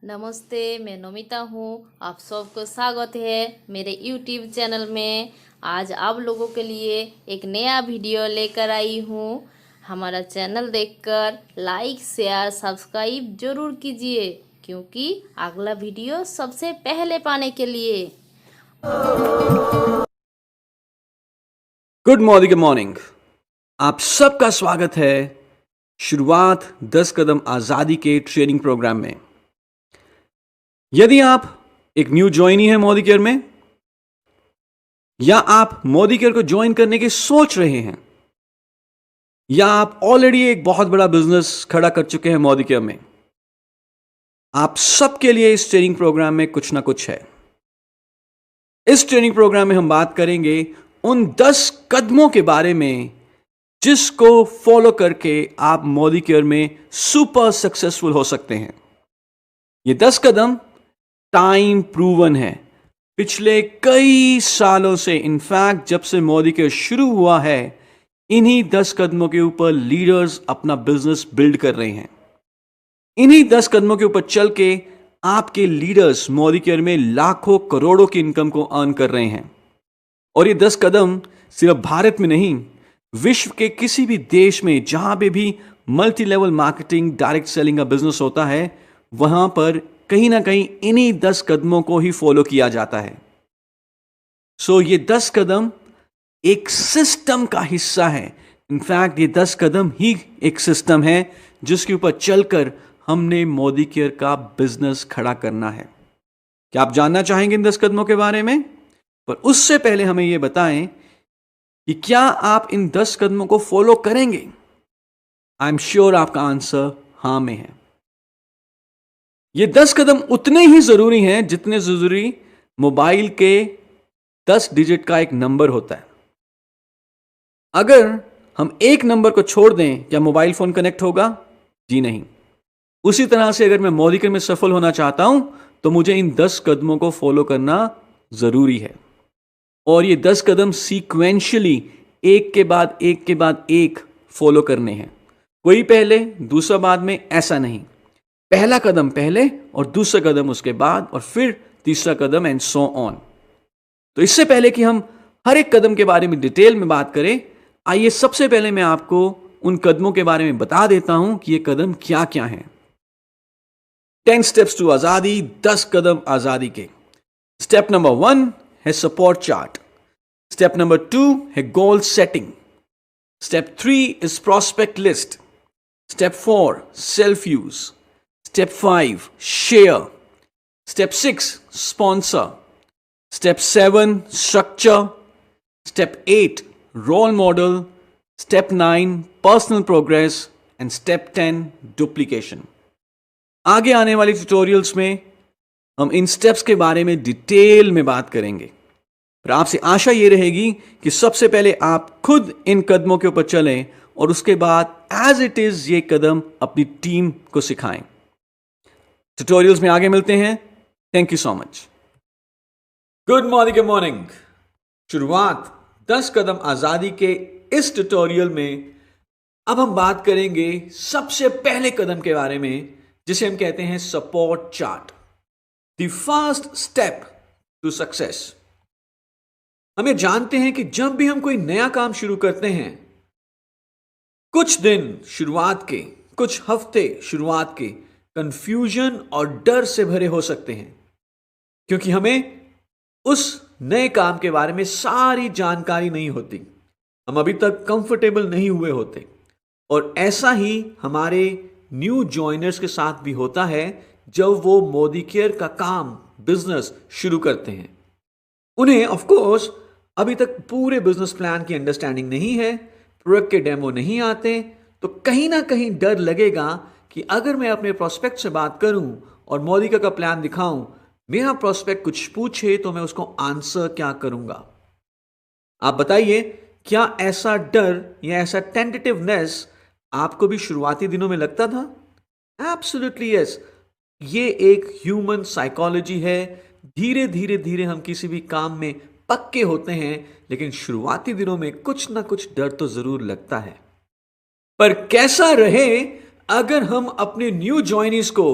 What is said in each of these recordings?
नमस्ते, मैं नमिता हूँ। आप सबको स्वागत है मेरे YouTube चैनल में। आज आप लोगों के लिए एक नया वीडियो लेकर आई हूँ। हमारा चैनल देखकर लाइक शेयर सब्सक्राइब जरूर कीजिए, क्योंकि अगला वीडियो सबसे पहले पाने के लिए। Good morning. आप सबका स्वागत है शुरुआत 10 कदम आज़ादी के ट्रेनिंग प्रोग्राम में। यदि आप एक न्यू ज्वाइनी है मोदी केयर में, या आप मोदी केयर को ज्वाइन करने की सोच रहे हैं, या आप ऑलरेडी एक बहुत बड़ा बिजनेस खड़ा कर चुके हैं मोदी केयर में, आप सबके लिए इस ट्रेनिंग प्रोग्राम में कुछ ना कुछ है। इस ट्रेनिंग प्रोग्राम में हम बात करेंगे उन 10 कदमों के बारे में जिसको फॉलो करके आप मोदी केयर में सुपर सक्सेसफुल हो सकते हैं। ये 10 कदम टाइम प्रूवन है। पिछले कई सालों से, इनफैक्ट जब से मोदी केयर शुरू हुआ है, इन्हीं 10 कदमों के ऊपर लीडर्स अपना बिजनेस बिल्ड कर रहे हैं। इन्हीं 10 कदमों के ऊपर चल के आपके लीडर्स मोदी केयर में लाखों करोड़ों की इनकम को अर्न कर रहे हैं। और ये 10 कदम सिर्फ भारत में नहीं, विश्व के किसी भी देश में जहां पे भी multi level marketing, direct selling का बिजनेस होता है, वहां पर कहीं ना कहीं इन्हीं 10 कदमों को ही फॉलो किया जाता है। ये 10 कदम एक सिस्टम का हिस्सा है। इनफैक्ट ये 10 कदम ही एक सिस्टम है जिसके ऊपर चलकर हमने मोदी केयर का बिजनेस खड़ा करना है। क्या आप जानना चाहेंगे इन 10 कदमों के बारे में? पर उससे पहले हमें यह बताएं कि क्या आप इन 10 कदमों को फॉलो करेंगे? आई एम श्योर आपका आंसर हां में है। ये 10 कदम उतने ही जरूरी हैं जितने जरूरी मोबाइल के 10 डिजिट का एक नंबर होता है। अगर हम एक नंबर को छोड़ दें, क्या मोबाइल फोन कनेक्ट होगा? जी नहीं। उसी तरह से अगर मैं मोदी केयर में सफल होना चाहता हूं तो मुझे इन 10 कदमों को फॉलो करना जरूरी है। और ये 10 कदम सीक्वेंशियली एक के बाद एक फॉलो करने हैं। कोई पहले दूसरा बाद में, ऐसा नहीं। पहला कदम पहले और दूसरा कदम उसके बाद और फिर तीसरा कदम, एंड सो ऑन। तो इससे पहले कि हम हर एक कदम के बारे में डिटेल में बात करें, आइए सबसे पहले मैं आपको उन कदमों के बारे में बता देता हूं कि ये कदम क्या क्या हैं। 10 स्टेप्स टू आजादी, 10 कदम आजादी के। स्टेप नंबर 1 है सपोर्ट चार्ट। स्टेप नंबर 2 है goal setting. Step 3 is prospect list. Step 4 self use. Step 5 share. Step 6 sponsor. Step 7 structure. Step 8 role model. Step 9 personal progress and step 10 duplication. आगे आने वाली tutorials में हम इन steps के बारे में डिटेल में बात करेंगे। पर आपसे आशा यह रहेगी कि सबसे पहले आप खुद इन कदमों के ऊपर चलें और उसके बाद एज इट इज ये कदम अपनी टीम को सिखाएं। ट्यूटोरियल्स में आगे मिलते हैं। Thank you so much. Good morning. शुरुआत 10 कदम आजादी के इस ट्यूटोरियल में अब हम बात करेंगे सबसे पहले कदम के बारे में, जिसे हम कहते हैं support chart. The first step to success. हम ये जानते हैं कि जब भी हम कोई नया काम शुरू करते हैं, कुछ दिन शुरुआत के, कुछ हफ्ते शुरुआत के कंफ्यूजन और डर से भरे हो सकते हैं, क्योंकि हमें उस नए काम के बारे में सारी जानकारी नहीं होती। हम अभी तक कंफर्टेबल नहीं हुए होते। और ऐसा ही हमारे न्यू ज्वाइनर्स के साथ भी होता है जब वो मोदी केयर का काम, बिजनेस शुरू करते हैं। उन्हें ऑफ कोर्स अभी तक पूरे बिजनेस प्लान की अंडरस्टैंडिंग नहीं है, प्रोडक्ट के डेमो नहीं आते, तो कहीं ना कहीं डर लगेगा कि अगर मैं अपने प्रोस्पेक्ट से बात करूं और मोदी केयर का प्लान दिखाऊं, मेरा प्रोस्पेक्ट कुछ पूछे तो मैं उसको आंसर क्या करूंगा। आप बताइए, क्या ऐसा डर या ऐसा टेंटेटिवनेस आपको भी शुरुआती दिनों में लगता था? Absolutely yes. ये एक ह्यूमन साइकोलॉजी है। धीरे धीरे धीरे हम किसी भी काम में पक्के होते हैं, लेकिन शुरुआती दिनों में कुछ ना कुछ डर तो जरूर लगता है। पर कैसा रहे अगर हम अपने न्यू ज्वाइनीज को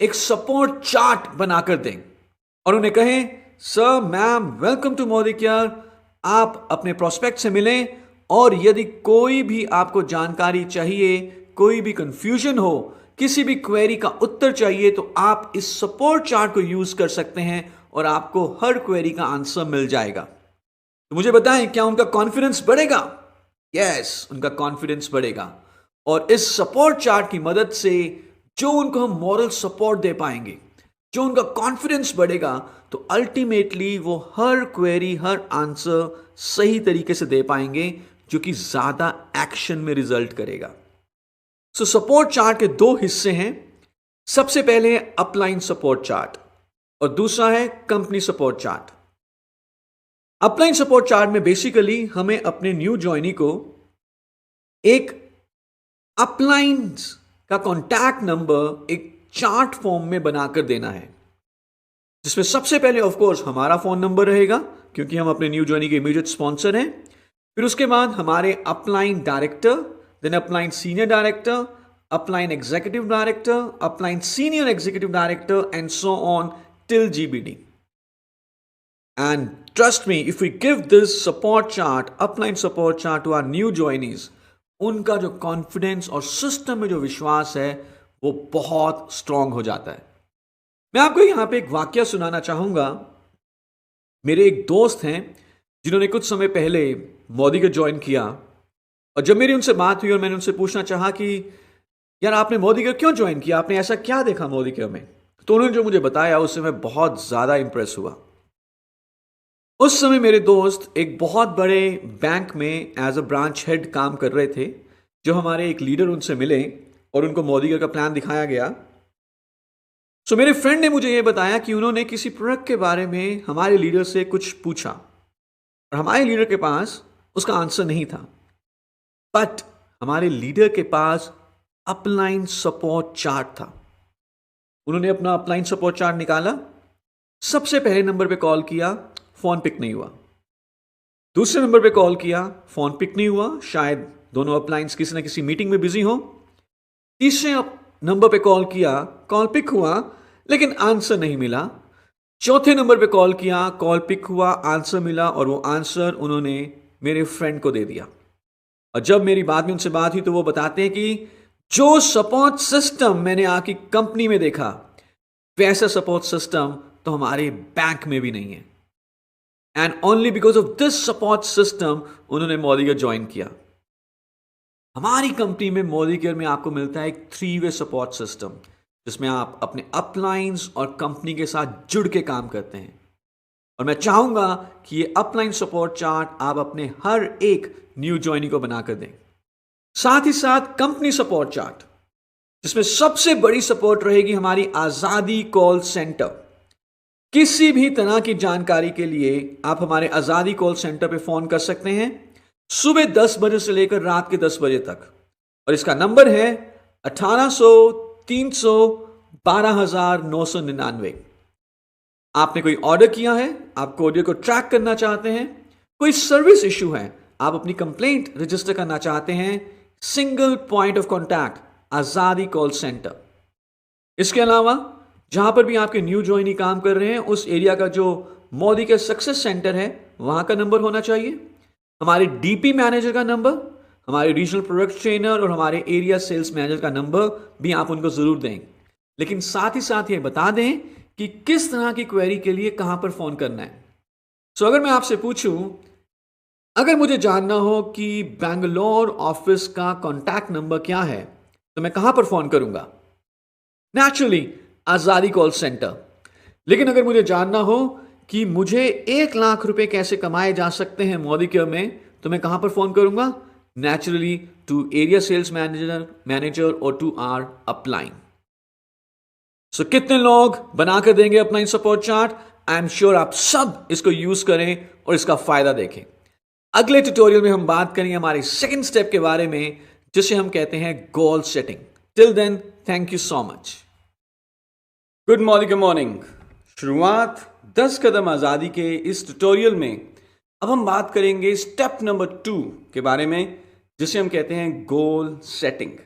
एक सपोर्ट चार्ट बनाकर दें और उन्हें कहें, sir ma'am welcome to Modi care, आप अपने प्रोस्पेक्ट से मिलें और यदि कोई भी आपको जानकारी चाहिए, कोई भी कंफ्यूजन हो, किसी भी क्वेरी का उत्तर चाहिए तो आप इस सपोर्ट चार्ट को यूज कर सकते हैं और आपको हर क्वेरी का आंसर मिल जाएगा। तो मुझे बताएं, क्या उनका कॉन्फिडेंस बढ़ेगा? यस, उनका कॉन्फिडेंस बढ़ेगा और इस सपोर्ट चार्ट की मदद से जो उनको हम मॉरल सपोर्ट दे पाएंगे, जो उनका कॉन्फिडेंस बढ़ेगा, तो अल्टीमेटली वो हर क्वेरी, हर आंसर सही तरीके से दे पाएंगे, जो कि ज्यादा एक्शन में रिजल्ट करेगा। सो सपोर्ट चार्ट के दो हिस्से हैं। सबसे पहले है अपलाइन सपोर्ट चार्ट और दूसरा है company support chart. Upline support chart में बेसिकली हमें अपने न्यू ज्वाइनी को एक अपलाइन का कॉन्टैक्ट नंबर एक चार्ट फॉर्म में बनाकर देना है, जिसमें सबसे पहले ऑफ कोर्स हमारा फोन नंबर रहेगा, क्योंकि हम अपने न्यू ज्वाइनी के इमीडिएट स्पॉन्सर हैं। फिर उसके बाद हमारे upline director, then upline senior director, upline executive director, upline senior executive director and so on till GBD. And trust me, if we give this support chart, upline support chart to our new joinees, उनका जो confidence और system में जो विश्वास है वो बहुत strong हो जाता है। मैं आपको यहां पे एक वाक्य सुनाना चाहूंगा। मेरे एक दोस्त हैं जिन्होंने कुछ समय पहले मोदी को ज्वाइन किया, और जब मेरी उनसे बात हुई और मैंने उनसे पूछना चाहा कि यार आपने मोदी को क्यों ज्वाइन किया, आपने ऐसा क्या देखा मोदी के में, तो उन्होंने जो मुझे बताया उससे मैं बहुत ज्यादा इंप्रेस हुआ। उस समय मेरे दोस्त एक बहुत बड़े बैंक में एज अ ब्रांच हेड काम कर रहे थे। जो हमारे एक लीडर उनसे मिले और उनको मोदी का प्लान दिखाया गया। सो मेरे फ्रेंड ने मुझे यह बताया कि उन्होंने किसी प्रोडक्ट के बारे में हमारे लीडर से कुछ पूछा और हमारे लीडर के पास उसका आंसर नहीं था, बट हमारे लीडर के पास अपलाइन सपोर्ट चार्ट था। उन्होंने अपना अपलाइन सपोर्ट चार्ट निकाला, सबसे पहले नंबर पे कॉल किया, फोन पिक नहीं हुआ। दूसरे नंबर पे कॉल किया, फोन पिक नहीं हुआ, शायद दोनों अपलाइंस किसी ना किसी मीटिंग में बिजी हो। तीसरे नंबर पे कॉल किया, कॉल पिक हुआ लेकिन आंसर नहीं मिला। चौथे नंबर पे कॉल किया, कॉल पिक हुआ, आंसर मिला और वो आंसर उन्होंने मेरे फ्रेंड को दे दिया। और जब मेरी बाद में उनसे बात हुई तो वो बताते हैं कि जो सपोर्ट सिस्टम मैंने आपकी कंपनी में देखा, वैसा सपोर्ट सिस्टम तो हमारे बैंक में भी नहीं है। And only because of this support system उन्होंने मोदी को ज्वाइन किया। हमारी कंपनी में मोदी केयर में आपको मिलता है एक 3-वे सपोर्ट सिस्टम, जिसमें आप अपने अपलाइंस और कंपनी के साथ जुड़ के काम करते हैं। और मैं चाहूंगा कि ये अपलाइन सपोर्ट चार्ट आप अपने हर एक न्यू ज्वाइनी को बनाकर दें। साथ ही साथ कंपनी सपोर्ट चार्ट, जिसमें सबसे बड़ी सपोर्ट रहेगी हमारी आजादी कॉल सेंटर। किसी भी तरह की जानकारी के लिए आप हमारे आजादी कॉल सेंटर पे फोन कर सकते हैं, सुबह 10 बजे से लेकर रात के 10 बजे तक। और इसका नंबर है 1800 300 12999। आपने कोई ऑर्डर किया है, आप ऑर्डर को ट्रैक करना चाहते हैं, कोई सर्विस इशू है, आप अपनी कंप्लेंट रजिस्टर करना चाहते हैं, सिंगल पॉइंट ऑफ कॉन्टैक्ट आजादी कॉल सेंटर। इसके अलावा जहां पर भी आपके न्यू ज्वाइनी काम कर रहे हैं, उस एरिया का जो मोदी का सक्सेस सेंटर है वहां का नंबर होना चाहिए, हमारे डीपी मैनेजर का नंबर, हमारे रीजनल प्रोडक्ट ट्रेनर और हमारे एरिया सेल्स मैनेजर का नंबर भी आप उनको जरूर दें। लेकिन साथ ही साथ ये बता दें कि किस तरह की क्वेरी के लिए कहां पर फोन करना है। सो अगर मैं आपसे पूछूं, अगर मुझे जानना हो कि बैंगलोर ऑफिस का कॉन्टैक्ट नंबर क्या है, तो मैं कहां पर फोन करूंगा? नेचुरली आजादी कॉल सेंटर। लेकिन अगर मुझे जानना हो कि मुझे 1 लाख रुपए कैसे कमाए जा सकते हैं मोदी केयर में, तो मैं कहां पर फोन करूंगा? Naturally to area sales manager और टू आर अपलाइन। सो कितने लोग बनाकर देंगे upline support chart? I am sure आप सब इसको यूज करें और इसका फायदा देखें। अगले ट्यूटोरियल में हम बात करेंगे हमारे सेकंड स्टेप के बारे में, जिसे हम कहते हैं goal setting. Till then, thank you so much. Good morning. शुरुआत 10 कदम आजादी के इस ट्यूटोरियल में अब हम बात करेंगे स्टेप नंबर 2 के बारे में, जिसे हम कहते हैं गोल सेटिंग।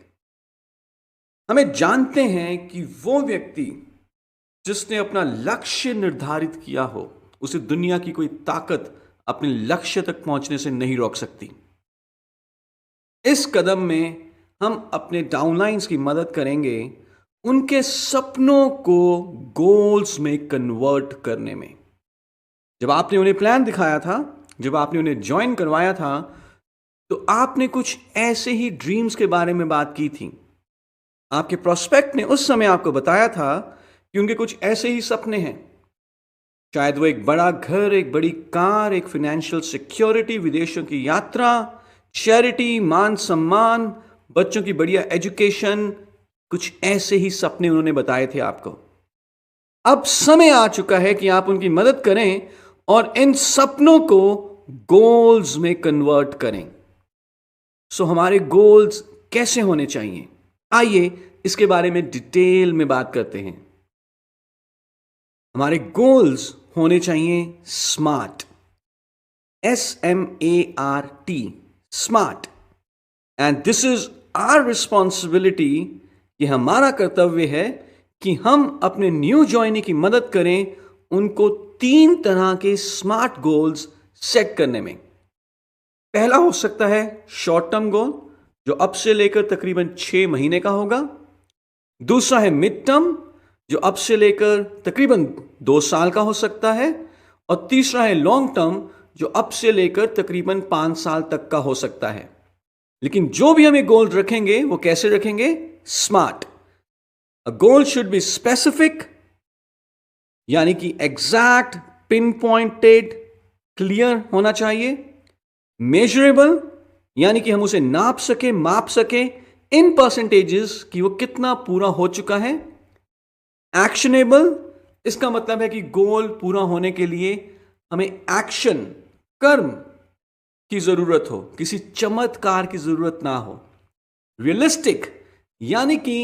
हमें जानते हैं कि वो व्यक्ति जिसने अपना लक्ष्य निर्धारित किया हो, उसे दुनिया की कोई ताकत अपने लक्ष्य तक पहुंचने से नहीं रोक सकती। इस कदम में हम अपने डाउनलाइंस की मदद करेंगे उनके सपनों को गोल्स में कन्वर्ट करने में। जब आपने उन्हें प्लान दिखाया था, जब आपने उन्हें ज्वाइन करवाया था, तो आपने कुछ ऐसे ही ड्रीम्स के बारे में बात की थी। आपके प्रोस्पेक्ट ने उस समय आपको बताया था कि उनके कुछ ऐसे ही सपने हैं। शायद वो एक बड़ा घर, एक बड़ी कार, एक फाइनेंशियल सिक्योरिटी, विदेशों की यात्रा, चैरिटी, मान सम्मान, बच्चों की बढ़िया एजुकेशन, कुछ ऐसे ही सपने उन्होंने बताए थे आपको। अब समय आ चुका है कि आप उनकी मदद करें और इन सपनों को गोल्स में कन्वर्ट करें। सो हमारे गोल्स कैसे होने चाहिए, आइए इसके बारे में डिटेल में बात करते हैं। हमारे गोल्स होने चाहिए smart, SMART, smart. And this is our responsibility, ये हमारा कर्तव्य है कि हम अपने न्यू ज्वाइनी की मदद करें उनको 3 तरह के स्मार्ट गोल्स सेट करने में। पहला हो सकता है शॉर्ट टर्म गोल, जो अब से लेकर तकरीबन 6 महीने का होगा। दूसरा है मिड टर्म, जो अब से लेकर तकरीबन 2 साल का हो सकता है। और तीसरा है लॉन्ग टर्म, जो अब से लेकर तकरीबन 5 साल तक का हो सकता है। लेकिन जो भी हमें गोल रखेंगे वो कैसे रखेंगे? Smart. A goal should be specific, यानी कि एग्जैक्ट, पिन पॉइंटेड, क्लियर होना चाहिए। मेजरेबल, यानी कि हम उसे नाप सके, माप सके इन परसेंटेजेस कि वो कितना पूरा हो चुका है। एक्शनेबल, इसका मतलब है कि गोल पूरा होने के लिए हमें एक्शन, कर्म की जरूरत हो, किसी चमत्कार की जरूरत ना हो। रियलिस्टिक, यानी कि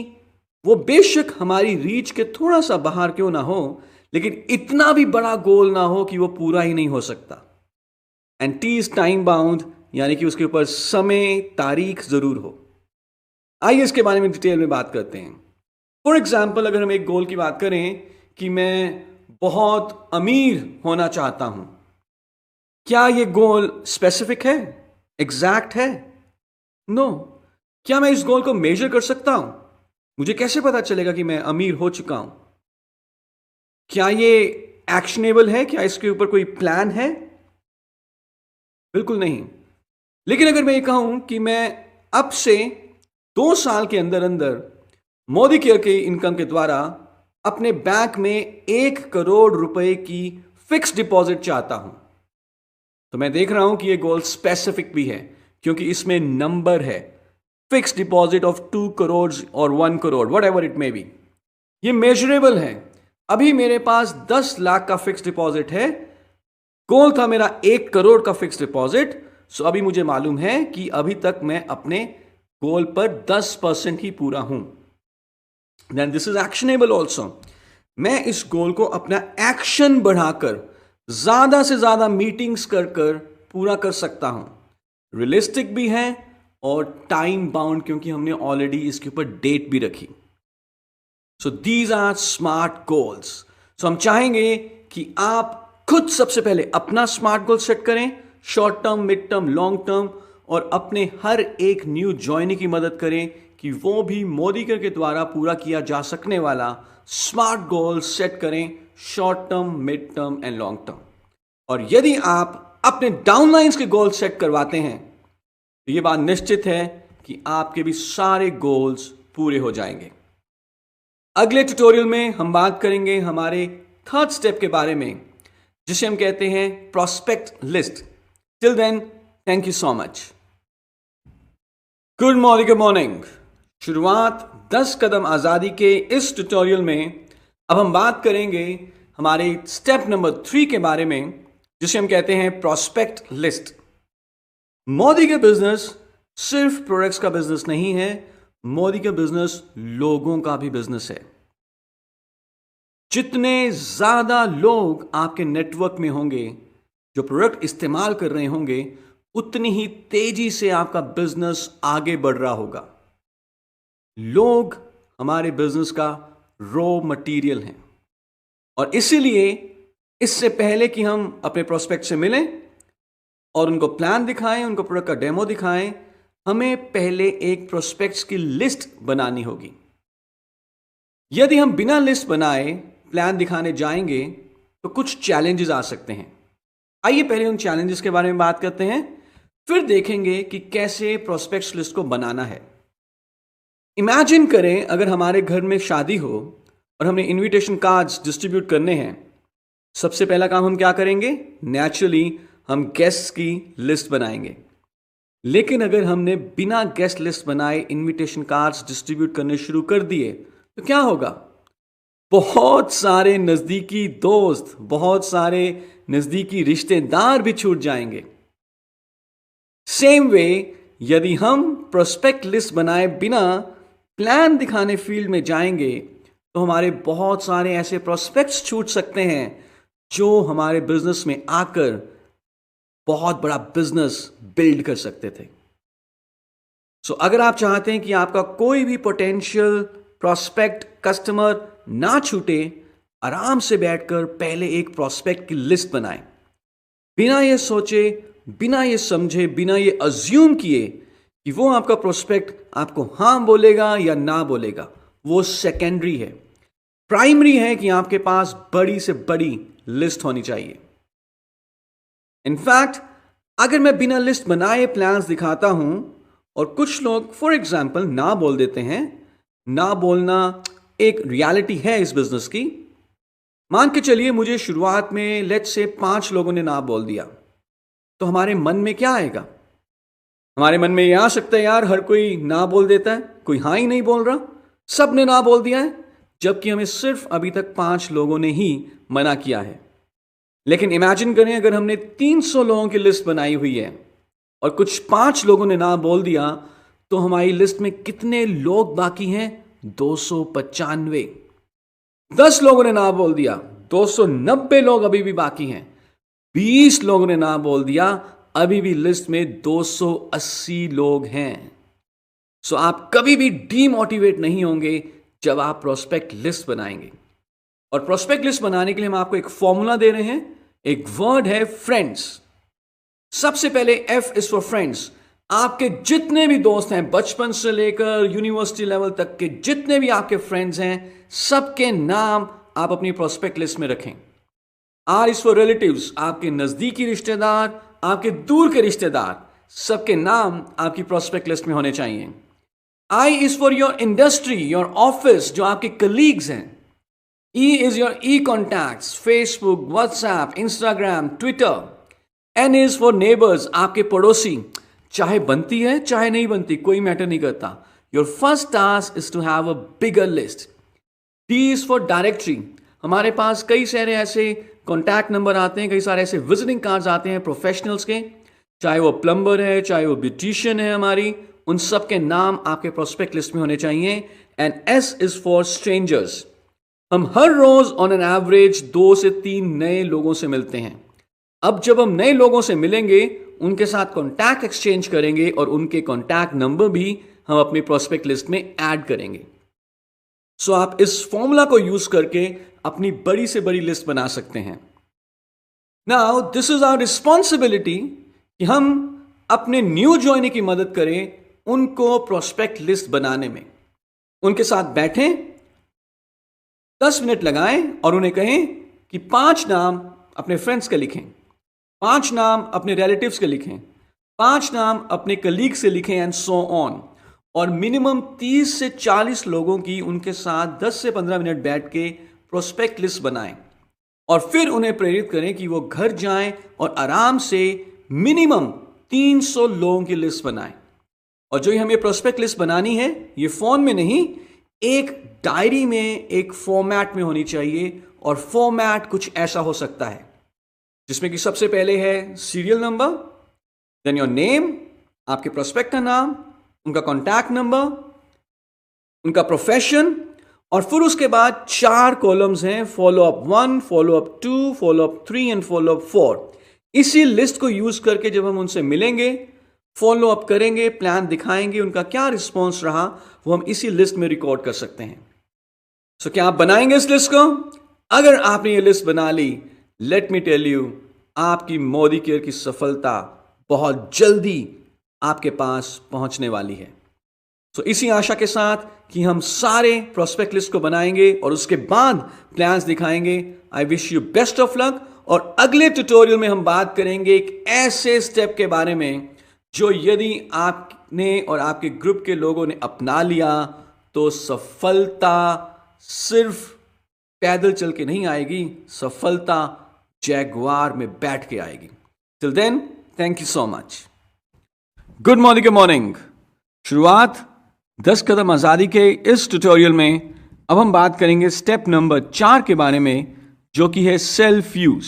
वो बेशक हमारी रीच के थोड़ा सा बाहर क्यों ना हो, लेकिन इतना भी बड़ा गोल ना हो कि वो पूरा ही नहीं हो सकता। And T is time bound, यानी कि उसके ऊपर समय, तारीख जरूर हो। आइए इसके बारे में डिटेल में बात करते हैं। फॉर एग्जाम्पल, अगर हम एक गोल की बात करें कि मैं बहुत अमीर होना चाहता हूं, क्या यह गोल स्पेसिफिक है, एग्जैक्ट है? नो। क्या मैं इस गोल को मेजर कर सकता हूं? मुझे कैसे पता चलेगा कि मैं अमीर हो चुका हूं? क्या यह एक्शनेबल है? क्या इसके ऊपर कोई प्लान है? बिल्कुल नहीं। लेकिन अगर मैं ये कहूं कि मैं अब से 2 साल के अंदर अंदर मोदी केयर के इनकम के द्वारा अपने बैंक में 1 करोड़ रुपए की फिक्स डिपॉजिट चाहता हूं, तो मैं देख रहा हूं कि यह गोल स्पेसिफिक भी है, क्योंकि इसमें नंबर है। फिक्स डिपॉजिट ऑफ 2 करोड़ और 1 crore, what ever it may be. ये मेजरेबल है। अभी मेरे पास 10 लाख का फिक्स डिपॉजिट है। गोल था मेरा 1 करोड़ का फिक्स डिपॉजिट। सो अभी मुझे मालूम है कि अभी तक मैं अपने गोल पर 10% ही पूरा हूं। Then this is actionable also. मैं इस गोल को अपना एक्शन बढ़ाकर ज्यादा से ज्यादा मीटिंग्स कर कर पूरा कर सकता हूं। रियलिस्टिक भी है और टाइम बाउंड, क्योंकि हमने ऑलरेडी इसके ऊपर डेट भी रखी। So these are smart goals. So हम चाहेंगे कि आप खुद सबसे पहले अपना स्मार्ट गोल सेट करें, short term, mid term, long term, और अपने हर एक न्यू ज्वाइनी की मदद करें कि वो भी मोदी केयर के द्वारा पूरा किया जा सकने वाला स्मार्ट गोल सेट करें, short term, mid term and long term. और यदि आप अपने डाउनलाइंस के गोल सेट करवाते हैं, तो यह बात निश्चित है कि आपके भी सारे गोल्स पूरे हो जाएंगे। अगले ट्यूटोरियल में हम बात करेंगे हमारे 3rd स्टेप के बारे में, जिसे हम कहते हैं prospect list. Till then, thank you so much. Good morning. शुरुआत 10 कदम आजादी के इस ट्यूटोरियल में अब हम बात करेंगे हमारे स्टेप नंबर 3 के बारे में, जिसे हम कहते हैं प्रोस्पेक्ट लिस्ट। मोदी का बिजनेस सिर्फ प्रोडक्ट्स का बिजनेस नहीं है, मोदी का बिजनेस लोगों का भी बिजनेस है। जितने ज्यादा लोग आपके नेटवर्क में होंगे जो प्रोडक्ट इस्तेमाल कर रहे होंगे, उतनी ही तेजी से आपका बिजनेस आगे बढ़ रहा होगा। लोग हमारे बिजनेस का रॉ मटेरियल हैं। और इसीलिए इससे पहले कि हम अपने प्रोस्पेक्ट से मिलें और उनको प्लान दिखाएं, उनको प्रोडक्ट का डेमो दिखाएं, हमें पहले एक प्रोस्पेक्ट्स की लिस्ट बनानी होगी। यदि हम बिना लिस्ट बनाए प्लान दिखाने जाएंगे तो कुछ चैलेंजेस आ सकते हैं। आइए पहले उन चैलेंजेस के बारे में बात करते हैं, फिर देखेंगे कि कैसे प्रोस्पेक्ट्स लिस्ट को बनाना है। इमेजिन करें अगर हमारे घर में शादी हो और हमें इनविटेशन कार्ड्स डिस्ट्रीब्यूट करने हैं। सबसे पहला काम हम क्या करेंगे? नेचुरली हम गेस्ट्स की लिस्ट बनाएंगे। लेकिन अगर हमने बिना गेस्ट लिस्ट बनाए इनविटेशन कार्ड्स डिस्ट्रीब्यूट करने शुरू कर दिए तो क्या होगा? बहुत सारे नजदीकी दोस्त, बहुत सारे नजदीकी रिश्तेदार भी छूट जाएंगे। सेम वे, यदि हम प्रोस्पेक्ट लिस्ट बनाए बिना प्लान दिखाने फील्ड में जाएंगे तो हमारे बहुत सारे ऐसे प्रोस्पेक्ट्स छूट सकते हैं जो हमारे बिजनेस में आकर बहुत बड़ा बिजनेस बिल्ड कर सकते थे। सो अगर आप चाहते हैं कि आपका कोई भी पोटेंशियल प्रोस्पेक्ट कस्टमर ना छूटे, आराम से बैठकर पहले एक प्रोस्पेक्ट की लिस्ट बनाएं। बिना ये सोचे, बिना ये समझे, बिना ये अज्यूम किए कि वो आपका प्रोस्पेक्ट आपको हाँ बोलेगा या ना बोलेगा, वो सेकेंडरी है। प्राइमरी है कि आपके पास बड़ी से बड़ी लिस्ट होनी चाहिए। इनफैक्ट अगर मैं बिना लिस्ट बनाए प्लान्स दिखाता हूं और कुछ लोग फॉर एग्जाम्पल ना बोल देते हैं, ना बोलना एक रियलिटी है इस बिजनेस की। मान के चलिए मुझे शुरुआत में लेट्स से 5 लोगों ने ना बोल दिया, तो हमारे मन में क्या आएगा? हमारे मन में यह आ सकता है, यार हर कोई ना बोल देता है, कोई हाँ ही नहीं बोल रहा, सब ने ना बोल दिया है, जबकि हमें सिर्फ अभी तक 5 लोगों ने ही मना किया है। लेकिन इमेजिन करें अगर हमने 300 लोगों की लिस्ट बनाई हुई है और कुछ 5 लोगों ने ना बोल दिया, तो हमारी लिस्ट में कितने लोग बाकी हैं? 295। 10 लोगों ने ना बोल दिया, 290 लोग अभी भी बाकी हैं। 20 लोगों ने ना बोल दिया, अभी भी लिस्ट में 280 लोग हैं। सो आप कभी भी डीमोटिवेट नहीं होंगे जब आप प्रोस्पेक्ट लिस्ट बनाएंगे। और प्रोस्पेक्ट लिस्ट बनाने के लिए हम आपको एक फॉर्मूला दे रहे हैं, एक वर्ड है फ्रेंड्स। सबसे पहले F इज फॉर फ्रेंड्स। आपके जितने भी दोस्त हैं, बचपन से लेकर यूनिवर्सिटी लेवल तक के जितने भी आपके फ्रेंड्स हैं, सबके नाम आप अपनी प्रोस्पेक्ट लिस्ट में रखें। R is for relatives. आपके नजदीकी रिश्तेदार, आपके दूर के रिश्तेदार, सबके नाम आपकी प्रोस्पेक्ट लिस्ट में होने चाहिए। I is for your industry, your office, जो आपके कलीग्स हैं। E is your e-contacts, Facebook, WhatsApp, Instagram, Twitter. N is for neighbors, आपके पड़ोसी, चाहे बनती है चाहे नहीं बनती, कोई मैटर नहीं करता। Your first task is to have a bigger list. D is for directory. हमारे पास कई सारे ऐसे कॉन्टैक्ट नंबर आते हैं, कई सारे ऐसे विजिटिंग कार्ड्स आते हैं प्रोफेशनल्स के, चाहे वो प्लम्बर है, चाहे वो ब्यूटिशियन है हमारी, उन सब के नाम आपके प्रोस्पेक्ट लिस्ट में होने चाहिए। And S is for strangers. हम हर रोज ऑन एन एवरेज 2 से 3 नए लोगों से मिलते हैं। अब जब हम नए लोगों से मिलेंगे, उनके साथ कॉन्टैक्ट एक्सचेंज करेंगे और उनके कॉन्टैक्ट नंबर भी हम अपनी प्रोस्पेक्ट लिस्ट में ऐड करेंगे। सो आप इस फॉर्मूला को यूज करके अपनी बड़ी से बड़ी लिस्ट बना सकते हैं। Now this is our responsibility कि हम अपने न्यू ज्वाइनी की मदद करें उनको प्रोस्पेक्ट लिस्ट बनाने में। उनके साथ बैठें, 10 मिनट लगाएं और उन्हें कहें कि 5 नाम अपने फ्रेंड्स के लिखें, 5 नाम अपने रिलेटिव्स के लिखें, 5 नाम अपने कलीग से लिखें एंड सो ऑन। और मिनिमम 30 से 40 लोगों की उनके साथ 10 से 15 मिनट बैठ के प्रोस्पेक्ट लिस्ट बनाएं और फिर उन्हें प्रेरित करें कि वो घर जाएं और आराम से मिनिमम 300 लोगों की लिस्ट बनाएं। और जो हमें प्रोस्पेक्ट लिस्ट बनानी है, ये फोन में नहीं, एक डायरी में, एक फॉर्मेट में होनी चाहिए। और फॉर्मेट कुछ ऐसा हो सकता है जिसमें कि सबसे पहले है serial number, then your name, आपके प्रोस्पेक्ट का नाम, उनका कॉन्टैक्ट नंबर, उनका प्रोफेशन, और फिर उसके बाद 4 कॉलम्स हैं, follow up 1, follow up 2, follow up 3 and follow up 4। इसी लिस्ट को यूज करके जब हम उनसे मिलेंगे, फॉलो अप करेंगे, प्लान दिखाएंगे, उनका क्या रिस्पॉन्स रहा वो हम इसी लिस्ट में रिकॉर्ड कर सकते हैं। सो क्या आप बनाएंगे इस लिस्ट को? अगर आपने ये लिस्ट बना ली, लेट मी टेल यू, आपकी मोदी केयर की सफलता बहुत जल्दी आपके पास पहुंचने वाली है। तो इसी आशा के साथ कि हम सारे प्रोस्पेक्ट लिस्ट को बनाएंगे और उसके बाद प्लान्स दिखाएंगे, I wish you best of luck. और अगले ट्यूटोरियल में हम बात करेंगे एक ऐसे स्टेप के बारे में जो यदि आपने और आपके ग्रुप के लोगों ने अपना लिया तो सफलता सिर्फ पैदल चल के नहीं आएगी, सफलता जैगवार में बैठ के आएगी। Till then, thank you so much. Good morning. शुरुआत 10 कदम आजादी के इस ट्यूटोरियल में अब हम बात करेंगे स्टेप नंबर 4 के बारे में, जो कि है सेल्फ यूज।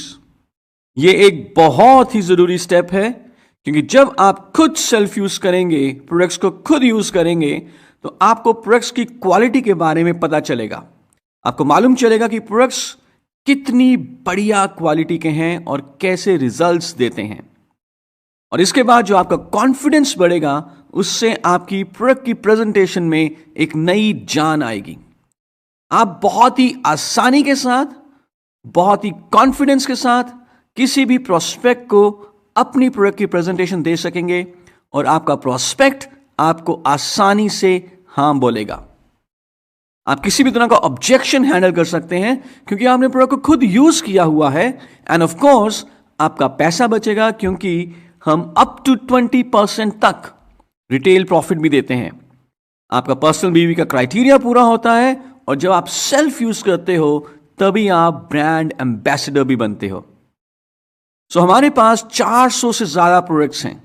ये एक बहुत ही जरूरी स्टेप है, क्योंकि जब आप खुद सेल्फ यूज करेंगे, प्रोडक्ट्स को खुद यूज करेंगे, तो आपको प्रोडक्ट्स की क्वालिटी के बारे में पता चलेगा। आपको मालूम चलेगा कि प्रोडक्ट्स कितनी बढ़िया क्वालिटी के हैं और कैसे रिजल्ट्स देते हैं। और इसके बाद जो आपका कॉन्फिडेंस बढ़ेगा, उससे आपकी प्रोडक्ट की प्रेजेंटेशन में एक नई जान आएगी। आप बहुत ही आसानी के साथ, बहुत ही कॉन्फिडेंस के साथ किसी भी प्रोस्पेक्ट को अपनी प्रोडक्ट की प्रेजेंटेशन दे सकेंगे और आपका प्रोस्पेक्ट आपको आसानी से हाँ बोलेगा। आप किसी भी तरह का ऑब्जेक्शन हैंडल कर सकते हैं क्योंकि आपने प्रोडक्ट को खुद यूज किया हुआ है। एंड ऑफ कोर्स आपका पैसा बचेगा, क्योंकि हम अप टू 20% तक रिटेल प्रॉफिट भी देते हैं। आपका पर्सनल बीवी का क्राइटेरिया पूरा होता है, और जब आप सेल्फ यूज करते हो तभी आप ब्रांड एम्बेसडर भी बनते हो। सो हमारे पास 400 से ज्यादा प्रोडक्ट्स हैं।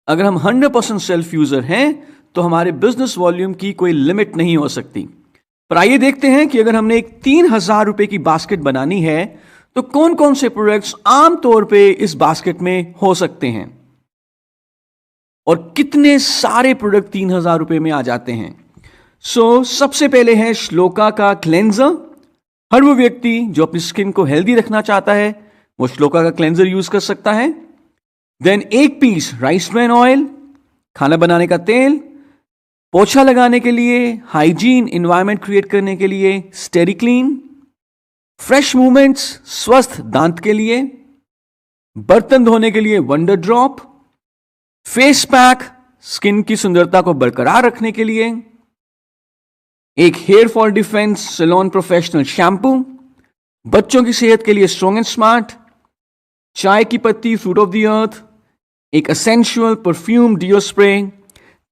अगर हम 100% सेल्फ यूजर हैं तो हमारे बिजनेस वॉल्यूम की कोई लिमिट नहीं हो सकती। पर आइए देखते हैं कि अगर हमने एक 3000 रुपए की बास्केट बनानी है तो कौन कौन से प्रोडक्ट्स आमतौर पे इस बास्केट में हो सकते हैं और कितने सारे प्रोडक्ट 3000 रुपए में आ जाते हैं। सो सबसे पहले है श्लोका का क्लेंजर। हर वो व्यक्ति जो अपनी स्किन को हेल्दी रखना चाहता है वो श्लोका का क्लेंजर यूज कर सकता है। Then 1 piece rice bran oil, खाना बनाने का तेल, पोछा लगाने के लिए, हाइजीन एनवायरनमेंट क्रिएट करने के लिए स्टेरी क्लीन, फ्रेश मूवमेंट्स स्वस्थ दांत के लिए, बर्तन धोने के लिए wonder drop, face pack skin की सुंदरता को बरकरार रखने के लिए, एक hair fall defence salon professional shampoo, बच्चों की सेहत के लिए स्ट्रॉन्ग एंड स्मार्ट, चाय की पत्ती फ्रूट ऑफ द अर्थ, एक एसेंशियल परफ्यूम डिओ स्प्रे,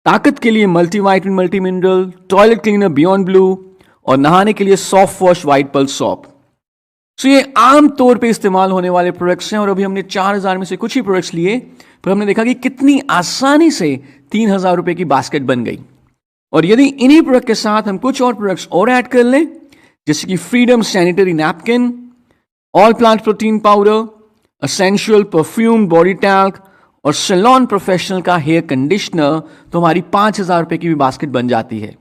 ताकत के लिए multivitamin multi mineral, toilet cleaner beyond blue और नहाने के लिए soft wash white pulse soap. So ये आम तौर पे इस्तेमाल होने वाले प्रोडक्ट्स हैं और अभी हमने 4000 में से कुछ ही प्रोडक्ट्स लिए, पर हमने देखा कि कितनी आसानी से 3000 रुपए की बास्केट बन गई। और यदि इन्हीं प्रोडक्ट के साथ हम कुछ और प्रोडक्ट्स और ऐड कर लें, जैसे कि freedom sanitary napkin, all plant protein powder, essential perfume body talc और सैलून प्रोफेशनल का हेयर कंडीशनर, तो हमारी 5000 रुपए की भी बास्केट बन जाती है।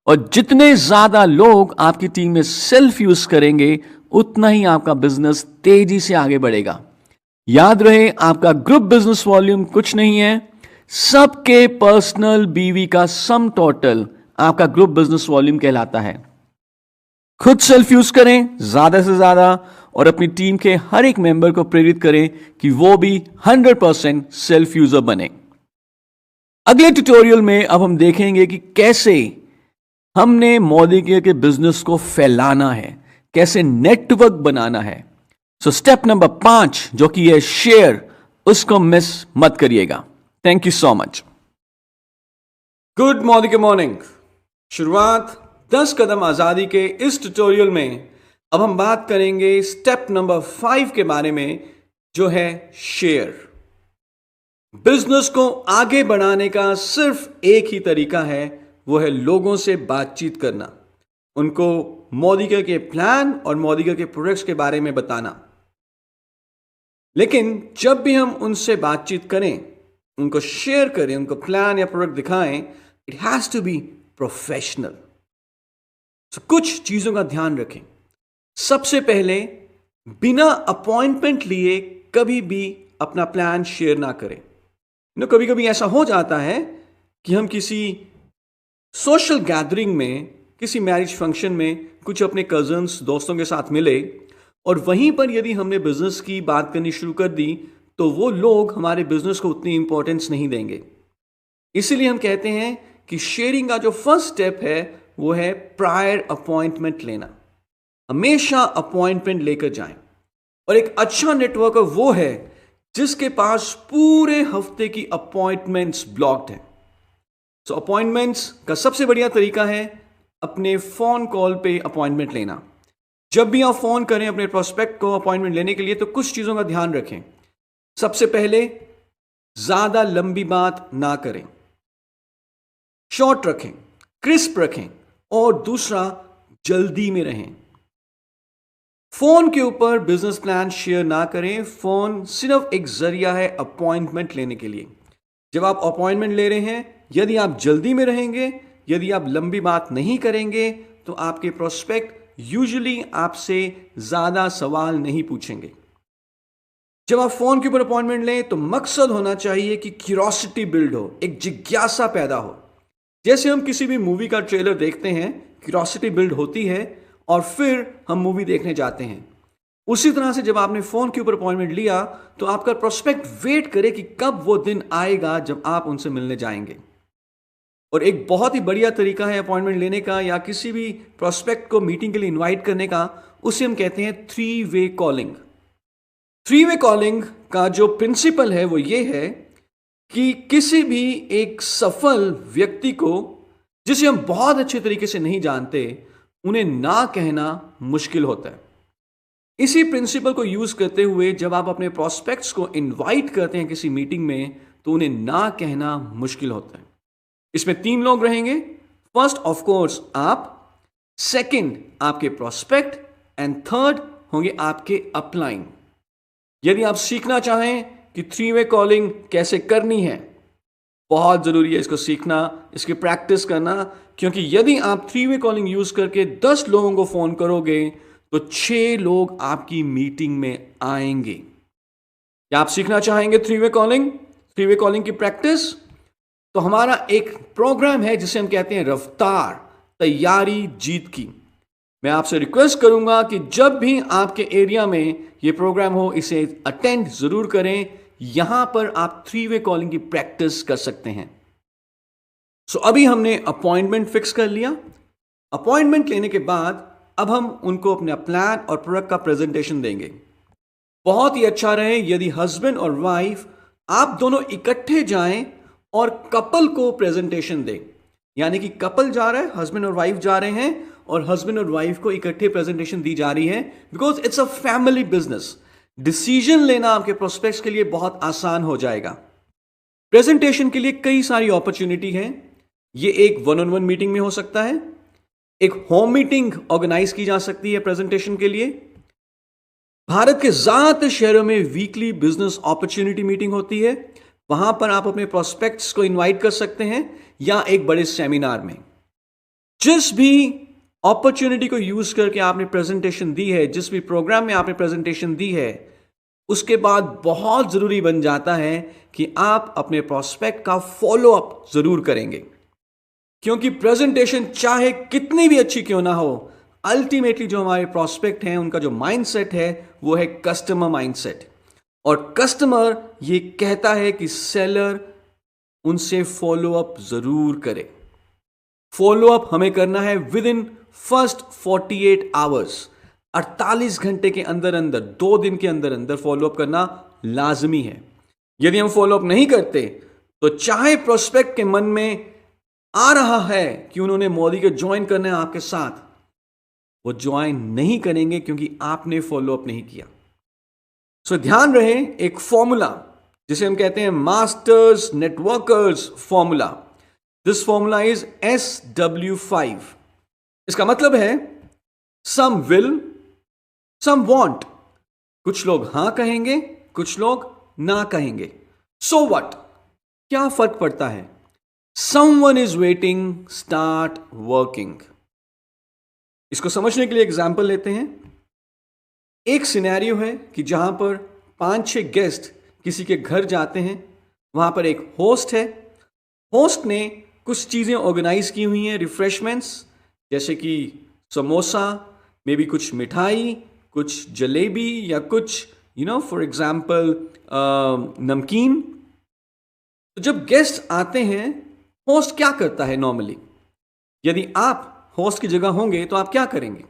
और जितने ज्यादा लोग आपकी टीम में सेल्फ यूज करेंगे उतना ही आपका बिजनेस तेजी से आगे बढ़ेगा। याद रहे, आपका ग्रुप बिजनेस वॉल्यूम कुछ नहीं है, सबके पर्सनल बीवी का सम टोटल आपका ग्रुप बिजनेस वॉल्यूम कहलाता है। खुद सेल्फ यूज करें ज्यादा से ज्यादा और अपनी टीम के हर एक मेंबर को प्रेरित करें कि वो भी 100% सेल्फ यूजर बने। अगले ट्यूटोरियल में अब हम देखेंगे कि कैसे हमने मोदी केयर के बिजनेस को फैलाना है, कैसे नेटवर्क बनाना है। सो स्टेप नंबर 5 जो कि है शेयर, उसको मिस मत करिएगा। Thank you so much. Good morning. शुरुआत 10 कदम आजादी के इस ट्यूटोरियल में अब हम बात करेंगे स्टेप नंबर 5 के बारे में, जो है शेयर। बिजनेस को आगे बढ़ाने का सिर्फ एक ही तरीका है, वो है लोगों से बातचीत करना, उनको मोदी केयर के प्लान और मोदी केयर के प्रोडक्ट्स के बारे में बताना। लेकिन जब भी हम उनसे बातचीत करें, उनको शेयर करें, उनको प्लान या प्रोडक्ट दिखाएं, it has to be professional. कुछ चीजों का ध्यान रखें। सबसे पहले, बिना अपॉइंटमेंट लिए कभी भी अपना प्लान शेयर ना करें। कभी कभी ऐसा हो जाता है कि हम किसी सोशल गैदरिंग में, किसी मैरिज फंक्शन में कुछ अपने कजन्स दोस्तों के साथ मिले और वहीं पर यदि हमने बिजनेस की बात करनी शुरू कर दी तो वो लोग हमारे बिजनेस को उतनी इंपॉर्टेंस नहीं देंगे। इसीलिए हम कहते हैं कि शेयरिंग का जो फर्स्ट स्टेप है वो है प्रायर अपॉइंटमेंट लेना। हमेशा अपॉइंटमेंट लेकर जाएं। और एक अच्छा नेटवर्कर वो है जिसके पास पूरे हफ्ते की अपॉइंटमेंट्स ब्लॉक्ड है। सो अपॉइंटमेंट्स का सबसे बढ़िया तरीका है अपने फोन कॉल पे अपॉइंटमेंट लेना। जब भी आप फोन करें अपने प्रोस्पेक्ट को अपॉइंटमेंट लेने के लिए तो कुछ चीजों का ध्यान रखें। सबसे पहले, ज्यादा लंबी बात ना करें, शॉर्ट रखें, क्रिस्प रखें। और दूसरा, जल्दी में रहें। फोन के ऊपर बिजनेस प्लान शेयर ना करें। फोन सिर्फ एक जरिया है अपॉइंटमेंट लेने के लिए। जब आप अपॉइंटमेंट ले रहे हैं, यदि आप जल्दी में रहेंगे, यदि आप लंबी बात नहीं करेंगे तो आपके प्रोस्पेक्ट यूजुअली आपसे ज्यादा सवाल नहीं पूछेंगे। जब आप फोन के ऊपर अपॉइंटमेंट लें तो मकसद होना चाहिए कि क्यूरोसिटी बिल्ड हो, एक जिज्ञासा पैदा हो। जैसे हम किसी भी मूवी का ट्रेलर देखते हैं, क्यूरोसिटी बिल्ड होती है और फिर हम मूवी देखने जाते हैं। उसी तरह से जब आपने फोन के ऊपर अपॉइंटमेंट लिया तो आपका प्रोस्पेक्ट वेट करे कि कब वो दिन आएगा जब आप उनसे मिलने जाएंगे। और एक बहुत ही बढ़िया तरीका है अपॉइंटमेंट लेने का या किसी भी प्रोस्पेक्ट को मीटिंग के लिए इनवाइट करने का, उसे हम कहते हैं 3-वे कॉलिंग। 3-वे कॉलिंग का जो प्रिंसिपल है वो ये है कि किसी भी एक सफल व्यक्ति को जिसे हम बहुत अच्छे तरीके से नहीं जानते, उन्हें ना कहना मुश्किल होता है। इसी प्रिंसिपल को यूज करते हुए जब आप अपने प्रोस्पेक्ट्स को इनवाइट करते हैं किसी मीटिंग में तो उन्हें ना कहना मुश्किल होता है। इसमें 3 लोग रहेंगे। फर्स्ट ऑफ कोर्स आप, सेकंड आपके प्रोस्पेक्ट एंड थर्ड होंगे आपके अपलाइन। यदि आप सीखना चाहें कि 3-वे कॉलिंग कैसे करनी है, बहुत जरूरी है इसको सीखना, इसकी प्रैक्टिस करना। क्योंकि यदि आप 3-वे कॉलिंग यूज करके 10 लोगों को फोन करोगे तो 6 लोग आपकी मीटिंग में आएंगे। क्या आप सीखना चाहेंगे 3-वे कॉलिंग की प्रैक्टिस? तो हमारा एक प्रोग्राम है जिसे हम कहते हैं रफ्तार, तैयारी जीत की। मैं आपसे रिक्वेस्ट करूंगा कि जब भी आपके एरिया में ये प्रोग्राम हो, इसे अटेंड जरूर करें। यहां पर आप 3-वे कॉलिंग की प्रैक्टिस कर सकते हैं। सो अभी हमने अपॉइंटमेंट फिक्स कर लिया। अपॉइंटमेंट लेने के बाद अब हम उनको अपना प्लान और प्रोडक्ट का प्रेजेंटेशन देंगे। बहुत ही अच्छा रहे यदि हस्बैंड और वाइफ आप दोनों इकट्ठे जाएं और कपल को प्रेजेंटेशन दें। यानी कि कपल जा रहा है, हस्बैंड और वाइफ जा रहे हैं और हस्बैंड और वाइफ को इकट्ठे प्रेजेंटेशन दी जा रही है। Because it's a family business. Decision लेना आपके प्रोस्पेक्ट्स के लिए बहुत आसान हो जाएगा। प्रेजेंटेशन के लिए कई सारी अपॉर्चुनिटी है। ये एक 1-on-1 मीटिंग में हो सकता है, एक होम मीटिंग ऑर्गेनाइज की जा सकती है प्रेजेंटेशन के लिए। भारत के ज्यादातर शहरों में वीकली बिजनेस अपॉर्चुनिटी मीटिंग होती है, वहां पर आप अपने प्रोस्पेक्ट्स को इनवाइट कर सकते हैं या एक बड़े सेमिनार में। जिस भी अपॉर्चुनिटी को यूज करके आपने प्रेजेंटेशन दी है, जिस भी प्रोग्राम में आपने प्रेजेंटेशन दी है, उसके बाद बहुत जरूरी बन जाता है कि आप अपने प्रोस्पेक्ट का फॉलो अप जरूर करेंगे। क्योंकि प्रेजेंटेशन चाहे कितनी भी अच्छी क्यों ना हो, अल्टीमेटली जो हमारे प्रोस्पेक्ट हैं उनका जो माइंडसेट है वो है कस्टमर माइंडसेट। और कस्टमर ये कहता है कि सेलर उनसे फॉलो अप जरूर करे। फॉलो अप हमें करना है विद इन फर्स्ट 48 आवर्स। 48 घंटे के अंदर अंदर, 2 दिन के अंदर अंदर फॉलो अप करना लाजमी है। यदि हम फॉलो अप नहीं करते तो चाहे प्रोस्पेक्ट के मन में आ रहा है कि उन्होंने मोदी को ज्वाइन करना है आपके साथ, वो ज्वाइन नहीं करेंगे क्योंकि आपने फॉलो अप नहीं किया। सो ध्यान रहे, एक फॉर्मूला जिसे हम कहते हैं masters networkers formula. This formula is SW5। इसका मतलब है सम विल, सम वॉन्ट। कुछ लोग हां कहेंगे, कुछ लोग ना कहेंगे। सो व्हाट, क्या फर्क पड़ता है? Someone is waiting, start working। इसको समझने के लिए एग्जाम्पल लेते हैं। एक सिनेरियो है कि जहां पर 5-6 गेस्ट किसी के घर जाते हैं वहां पर एक होस्ट है। होस्ट ने कुछ चीजें ऑर्गेनाइज की हुई हैं, रिफ्रेशमेंट्स, जैसे कि समोसा, मे बी कुछ मिठाई, कुछ जलेबी, या कुछ फॉर एग्जाम्पल नमकीन। तो जब गेस्ट आते हैं, होस्ट क्या करता है नॉर्मली? यदि आप होस्ट की जगह होंगे तो आप क्या करेंगे?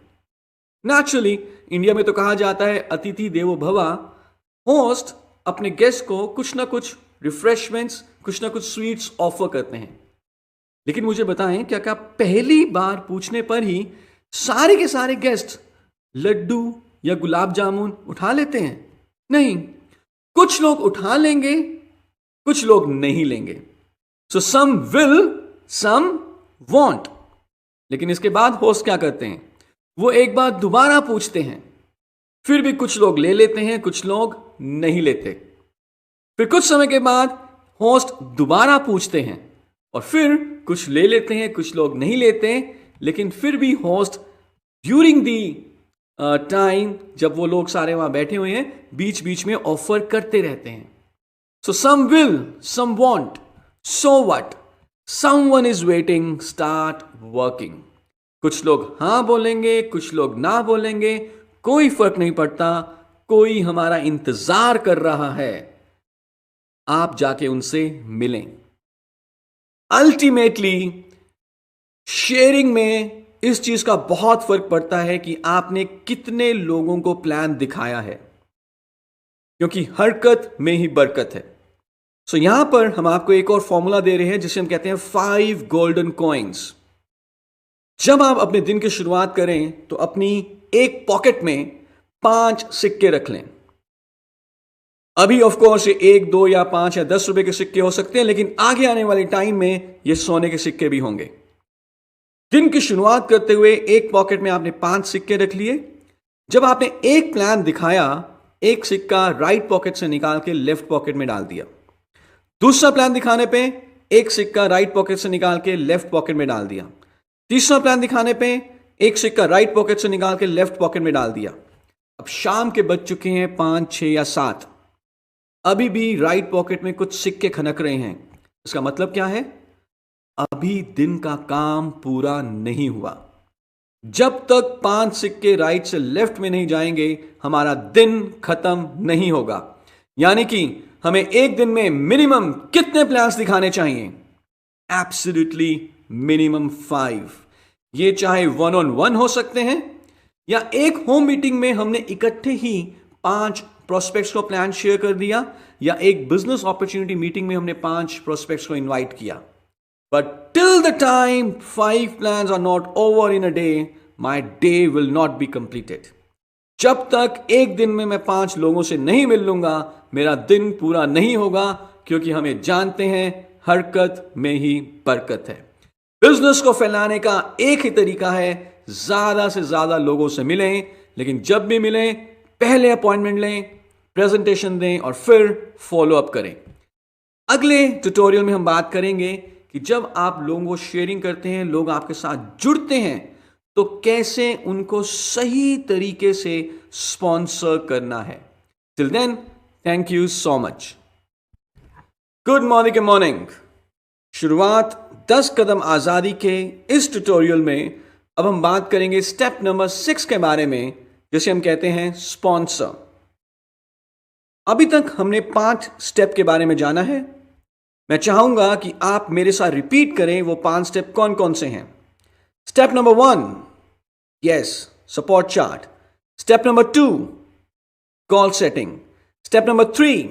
नेचुरली इंडिया में तो कहा जाता है अतिथि देवो भवा। होस्ट अपने गेस्ट को कुछ ना कुछ रिफ्रेशमेंट्स, कुछ ना कुछ स्वीट्स ऑफर करते हैं। लेकिन मुझे बताएं, क्या क्या पहली बार पूछने पर ही सारे के सारे गेस्ट लड्डू या गुलाब जामुन उठा लेते हैं? नहीं, कुछ लोग उठा लेंगे, कुछ लोग नहीं लेंगे। सो सम विल, सम वॉन्ट। लेकिन इसके बाद होस्ट क्या करते हैं? वो एक बार दोबारा पूछते हैं, फिर भी कुछ लोग ले लेते हैं, कुछ लोग नहीं लेते। फिर कुछ समय के बाद होस्ट दोबारा पूछते हैं और फिर कुछ ले लेते हैं, कुछ लोग नहीं लेते। लेकिन फिर भी होस्ट ड्यूरिंग दी टाइम, जब वो लोग सारे वहां बैठे हुए हैं, बीच बीच में ऑफर करते रहते हैं। So some will, some want, so what, someone is waiting, start working. कुछ लोग हां बोलेंगे, कुछ लोग ना बोलेंगे, कोई फर्क नहीं पड़ता, कोई हमारा इंतजार कर रहा है। आप जाके उनसे मिलें। अल्टीमेटली शेयरिंग में इस चीज का बहुत फर्क पड़ता है कि आपने कितने लोगों को प्लान दिखाया है, क्योंकि हरकत में ही बरकत है। सो यहां पर हम आपको एक और फॉर्मूला दे रहे हैं जिसे हम कहते हैं 5 गोल्डन कॉइन्स। जब आप अपने दिन की शुरुआत करें तो अपनी एक पॉकेट में 5 सिक्के रख लें। अभी ऑफ कोर्स ये 1, 2 या 5 या 10 रुपए के सिक्के हो सकते हैं, लेकिन आगे आने वाले टाइम में ये सोने के सिक्के भी होंगे। दिन की शुरुआत करते हुए एक पॉकेट में आपने 5 सिक्के रख लिए। जब आपने एक प्लान दिखाया, एक सिक्का राइट पॉकेट से निकाल के लेफ्ट पॉकेट में डाल दिया। दूसरा प्लान दिखाने पे एक सिक्का राइट पॉकेट से निकाल के लेफ्ट पॉकेट में डाल दिया। तीसरा प्लान दिखाने पे एक सिक्का राइट पॉकेट से निकाल के लेफ्ट पॉकेट में डाल दिया। अब शाम के बज चुके हैं 5, 6 या 7। अभी भी राइट पॉकेट में कुछ सिक्के खनक रहे हैं। इसका मतलब क्या है? अभी दिन का काम पूरा नहीं हुआ। जब तक 5 सिक्के राइट से लेफ्ट में नहीं जाएंगे, हमारा दिन खत्म नहीं होगा। यानी कि हमें एक दिन में मिनिमम कितने प्लान्स दिखाने चाहिए? Absolutely minimum 5। ये चाहे 1-on-1 हो सकते हैं, या एक होम मीटिंग में हमने इकट्ठे ही 5 प्रोस्पेक्ट्स को प्लान शेयर कर दिया, या एक बिजनेस अपॉर्चुनिटी मीटिंग में हमने 5 प्रोस्पेक्ट्स को इनवाइट किया। But till the time 5 plans are not over in a day, my day will not be completed. जब तक एक दिन में मैं 5 लोगों से नहीं मिल लूंगा, मेरा दिन पूरा नहीं होगा, क्योंकि हमें जानते हैं हरकत में ही बरकत है। बिजनेस को फैलाने का एक ही तरीका है, ज्यादा से ज्यादा लोगों से मिलें। लेकिन जब भी मिलें, पहले अपॉइंटमेंट लें, प्रेजेंटेशन दें और फिर फॉलो अप करें। अगले ट्यूटोरियल में हम बात करेंगे कि जब आप लोगों को शेयरिंग करते हैं, लोग आपके साथ जुड़ते हैं, तो कैसे उनको सही तरीके से स्पॉन्सर करना है। Till then, thank you so much. Good morning, good morning. शुरुआत 10 कदम आजादी के इस ट्यूटोरियल में अब हम बात करेंगे स्टेप नंबर 6 के बारे में, जिसे हम कहते हैं स्पॉन्सर। अभी तक हमने 5 स्टेप के बारे में जाना है। मैं चाहूंगा कि आप मेरे साथ रिपीट करें वो 5 स्टेप कौन कौन से हैं। Step number 1, yes, support chart. Step number 2, call setting. Step number 3,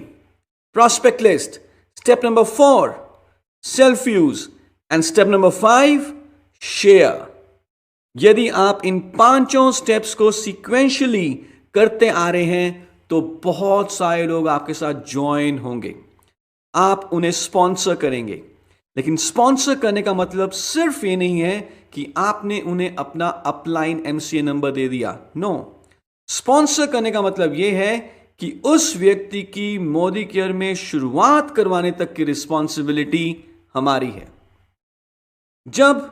prospect list. Step number 4, self use. And step number 5, share. यदि आप इन 5 स्टेप्स को सीक्वेंशियली करते आ रहे हैं, तो बहुत सारे लोग आपके साथ ज्वाइन होंगे। आप उन्हें स्पॉन्सर करेंगे। लेकिन स्पॉन्सर करने का मतलब सिर्फ ये नहीं है कि आपने उन्हें अपना अपलाइन MCA नंबर दे दिया। नो, स्पॉन्सर करने का मतलब ये है कि उस व्यक्ति की मोदी केयर में शुरुआत करवाने तक की रिस्पॉन्सिबिलिटी हमारी है। जब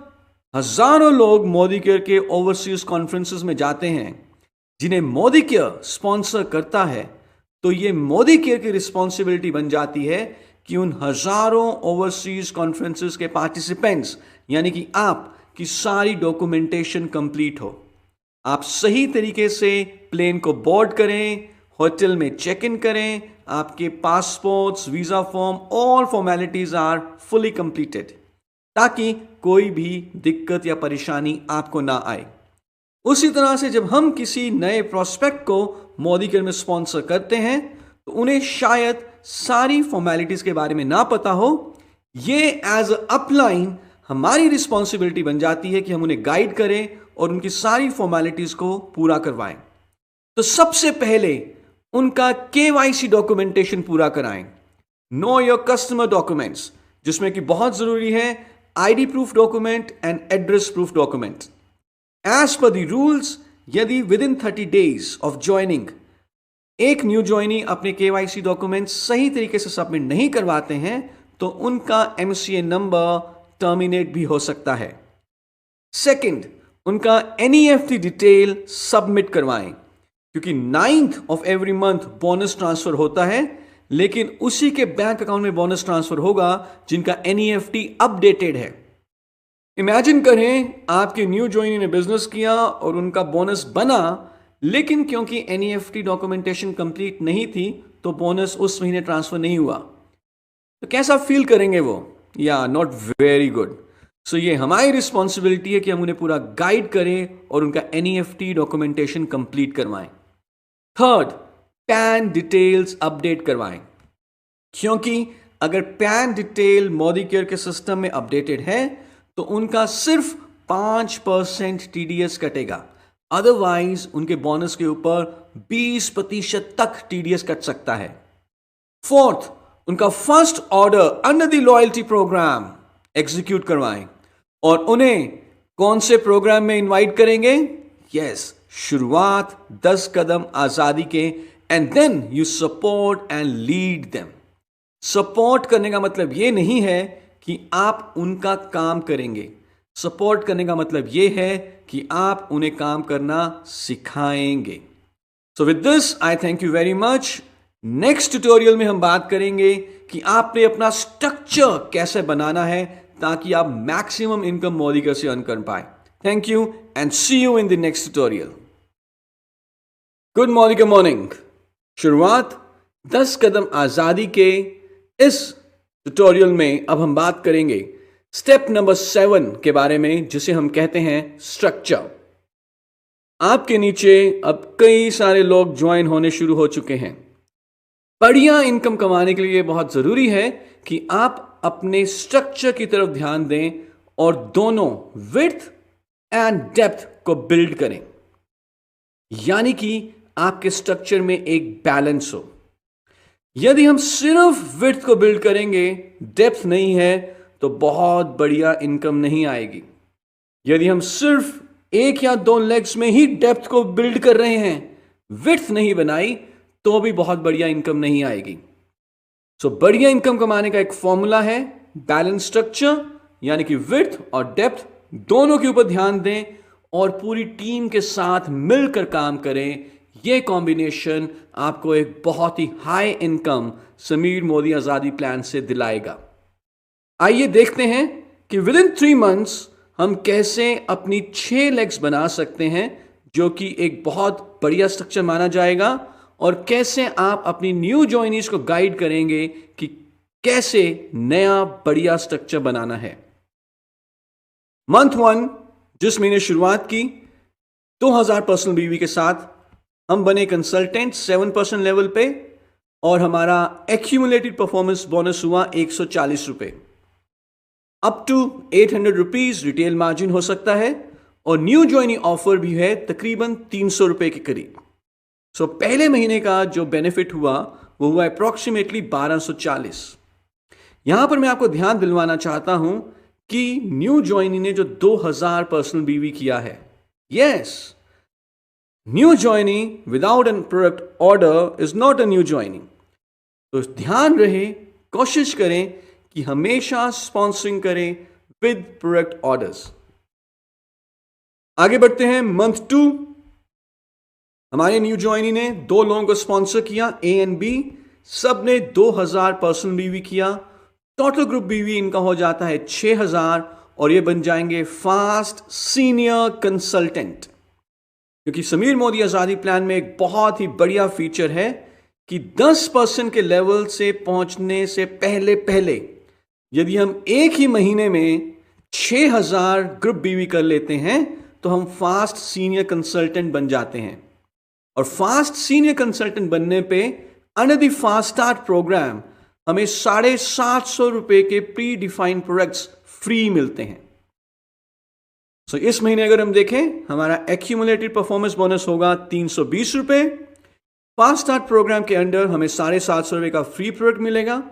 हजारों लोग मोदी केयर के ओवरसीज कॉन्फ्रेंसेस में जाते हैं, जिन्हें मोदी केयर स्पॉन्सर करता है, तो ये मोदी केयर की रिस्पॉन्सिबिलिटी बन जाती है कि उन हजारों ओवरसीज कॉन्फ्रेंसेस के पार्टिसिपेंट्स यानी कि आप की सारी डॉक्यूमेंटेशन कंप्लीट हो, आप सही तरीके से प्लेन को बोर्ड करें, होटल में चेक इन करें, आपके passports, visa form, all formalities are fully completed, ताकि कोई भी दिक्कत या परेशानी आपको ना आए। उसी तरह से जब हम किसी नए प्रोस्पेक्ट को मोदी केयर में स्पॉन्सर करते हैं तो उन्हें शायद सारी फॉर्मेलिटीज के बारे में ना पता हो। ये एज अ अपलाइन हमारी रिस्पॉन्सिबिलिटी बन जाती है कि हम उन्हें गाइड करें और उनकी सारी फॉर्मेलिटीज को पूरा करवाएं। तो सबसे पहले उनका केवाईसी डॉक्यूमेंटेशन पूरा कराएं, नो योर कस्टमर डॉक्यूमेंट्स, जिसमें कि बहुत जरूरी है ID proof document and address proof document. As per the rules, यदि with in 30 days of joining एक न्यू ज्वाइनी अपने केवाईसी डॉक्यूमेंट सही तरीके से सबमिट नहीं करवाते हैं तो उनका एमसीए नंबर टर्मिनेट भी हो सकता है। सेकंड, उनका एनईएफटी डिटेल सबमिट करवाएं, क्योंकि 9th of every month bonus transfer होता है, लेकिन उसी के बैंक अकाउंट में बोनस ट्रांसफर होगा जिनका एनईएफटी अपडेटेड है। इमेजिन करें आपके न्यू ज्वाइनी ने बिजनेस किया और उनका बोनस बना, लेकिन क्योंकि एनईएफटी डॉक्यूमेंटेशन कंप्लीट नहीं थी तो बोनस उस महीने ट्रांसफर नहीं हुआ, तो कैसा फील करेंगे वो? या नॉट वेरी गुड। सो ये हमारी रिस्पॉन्सिबिलिटी है कि हम उन्हें पूरा गाइड करें और उनका एनईएफटी डॉक्यूमेंटेशन कंप्लीट करवाएं। थर्ड, पैन डिटेल्स अपडेट करवाएं, क्योंकि अगर पैन डिटेल मोदी केयर के सिस्टम में अपडेटेड है तो उनका सिर्फ 5% टीडीएस कटेगा, अदरवाइज उनके बोनस के ऊपर 20% तक टीडीएस कट सकता है। फोर्थ, उनका first order under the loyalty program execute करवाएं और उन्हें कौन से प्रोग्राम में इनवाइट करेंगे? यस, शुरुआत 10 कदम आजादी के, and then you support and lead them. Support करने का मतलब यह नहीं है कि आप उनका काम करेंगे, सपोर्ट करने का मतलब यह है कि आप उन्हें काम करना सिखाएंगे। So with this I thank you very much. Next tutorial में हम बात करेंगे कि आपने अपना स्ट्रक्चर कैसे बनाना है ताकि आप मैक्सिमम इनकम मोदी केयर से अर्न कर पाए। Thank you and see you in the next tutorial. Good Modi care morning. शुरुआत 10 कदम आजादी के इस ट्यूटोरियल में अब हम बात करेंगे स्टेप नंबर 7 के बारे में, जिसे हम कहते हैं स्ट्रक्चर। आपके नीचे अब कई सारे लोग ज्वाइन होने शुरू हो चुके हैं। बढ़िया इनकम कमाने के लिए बहुत जरूरी है कि आप अपने स्ट्रक्चर की तरफ ध्यान दें और दोनों विड्थ एंड डेप्थ को बिल्ड करें, यानी कि आपके स्ट्रक्चर में एक बैलेंस हो। यदि हम सिर्फ विड्थ को बिल्ड करेंगे, डेप्थ नहीं है, तो बहुत बढ़िया इनकम नहीं आएगी। यदि हम सिर्फ 1 या 2 लेग्स में ही डेप्थ को बिल्ड कर रहे हैं, विड्थ नहीं बनाई, तो भी बहुत बढ़िया इनकम नहीं आएगी। सो बढ़िया इनकम कमाने का एक फॉर्मूला है बैलेंस स्ट्रक्चर, यानी कि विड्थ और डेप्थ दोनों के ऊपर ध्यान दें और पूरी टीम के साथ मिलकर काम करें। यह कॉम्बिनेशन आपको एक बहुत ही high income Sameer Modi Azadi plan से दिलाएगा। आइए देखते हैं कि विद इन 3 months हम कैसे अपनी 6 लेग्स बना सकते हैं, जो कि एक बहुत बढ़िया स्ट्रक्चर माना जाएगा, और कैसे आप अपनी न्यू ज्वाइनीज को गाइड करेंगे कि कैसे नया बढ़िया स्ट्रक्चर बनाना है। मंथ 1, जिस महीने शुरुआत की 2000 पर्सनल बीवी के साथ, हम बने कंसल्टेंट 7% लेवल पे और हमारा एक्यूमुलेटेड परफॉर्मेंस बोनस हुआ 140 रुपए। Up to 800 rupees retail margin हो सकता है और न्यू ज्वाइनी ऑफर भी है तकरीबन 300 रुपए के करीब। सो पहले महीने का जो बेनिफिट हुआ वो हुआ अप्रॉक्सीमेटली 1240। यहां पर मैं आपको ध्यान दिलवाना चाहता हूं कि न्यू ज्वाइनी ने जो 2000 पर्सनल बीवी किया है, yes, new joinee without an product order is not a new joinee. तो ध्यान रहे, कोशिश करें कि हमेशा स्पॉन्सरिंग करें विद प्रोडक्ट ऑर्डर्स। आगे बढ़ते हैं। मंथ 2, हमारे न्यू ज्वाइनी ने 2 लोगों को स्पॉन्सर किया, ए एंड बी, सब ने 2000 पर्सनल बीवी किया, टोटल ग्रुप बीवी इनका हो जाता है 6000 और ये बन जाएंगे फास्ट सीनियर कंसल्टेंट। क्योंकि समीर मोदी आजादी प्लान में एक बहुत ही बढ़िया फीचर है कि 10% के लेवल से पहुंचने से पहले पहले यदि हम एक ही महीने में 6000 ग्रुप बीवी कर लेते हैं तो हम फास्ट सीनियर कंसल्टेंट बन जाते हैं। और फास्ट सीनियर कंसल्टेंट बनने पे under the fast start programme हमें 750 रुपए के प्री डिफाइंड प्रोडक्ट्स फ्री मिलते हैं। सो इस महीने अगर हम देखें हमारा एक्यूमुलेटेड परफॉर्मेंस बोनस होगा 320 रुपए। फास्ट स्टार्ट प्रोग्राम के अंडर हमें 750 रुपए का फ्री प्रोडक्ट मिलेगा।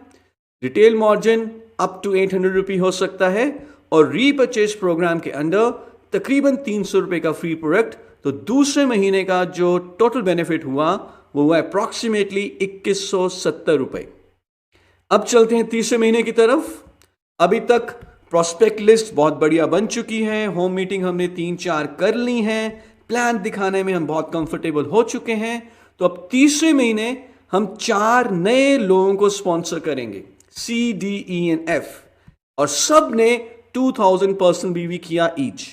रिटेल मार्जिन अप टू 800 रुपए हो सकता है और रीपर्चेज प्रोग्राम के अंडर तकरीबन 300 रुपए का फ्री प्रोडक्ट। तो दूसरे महीने का जो टोटल बेनिफिट हुआ वो हुआ अप्रॉक्सीमेटली 2170 रुपए। अब चलते हैं तीसरे महीने की तरफ। अभी तक प्रोस्पेक्ट लिस्ट बहुत बढ़िया बन चुकी है, होम मीटिंग हमने 3-4 कर ली हैं, प्लान दिखाने में हम बहुत कंफर्टेबल हो चुके हैं। तो अब तीसरे महीने हम 4 नए लोगों को स्पॉन्सर करेंगे, CDENF, और सब ने 2000 पर्सन बीवी किया ईच।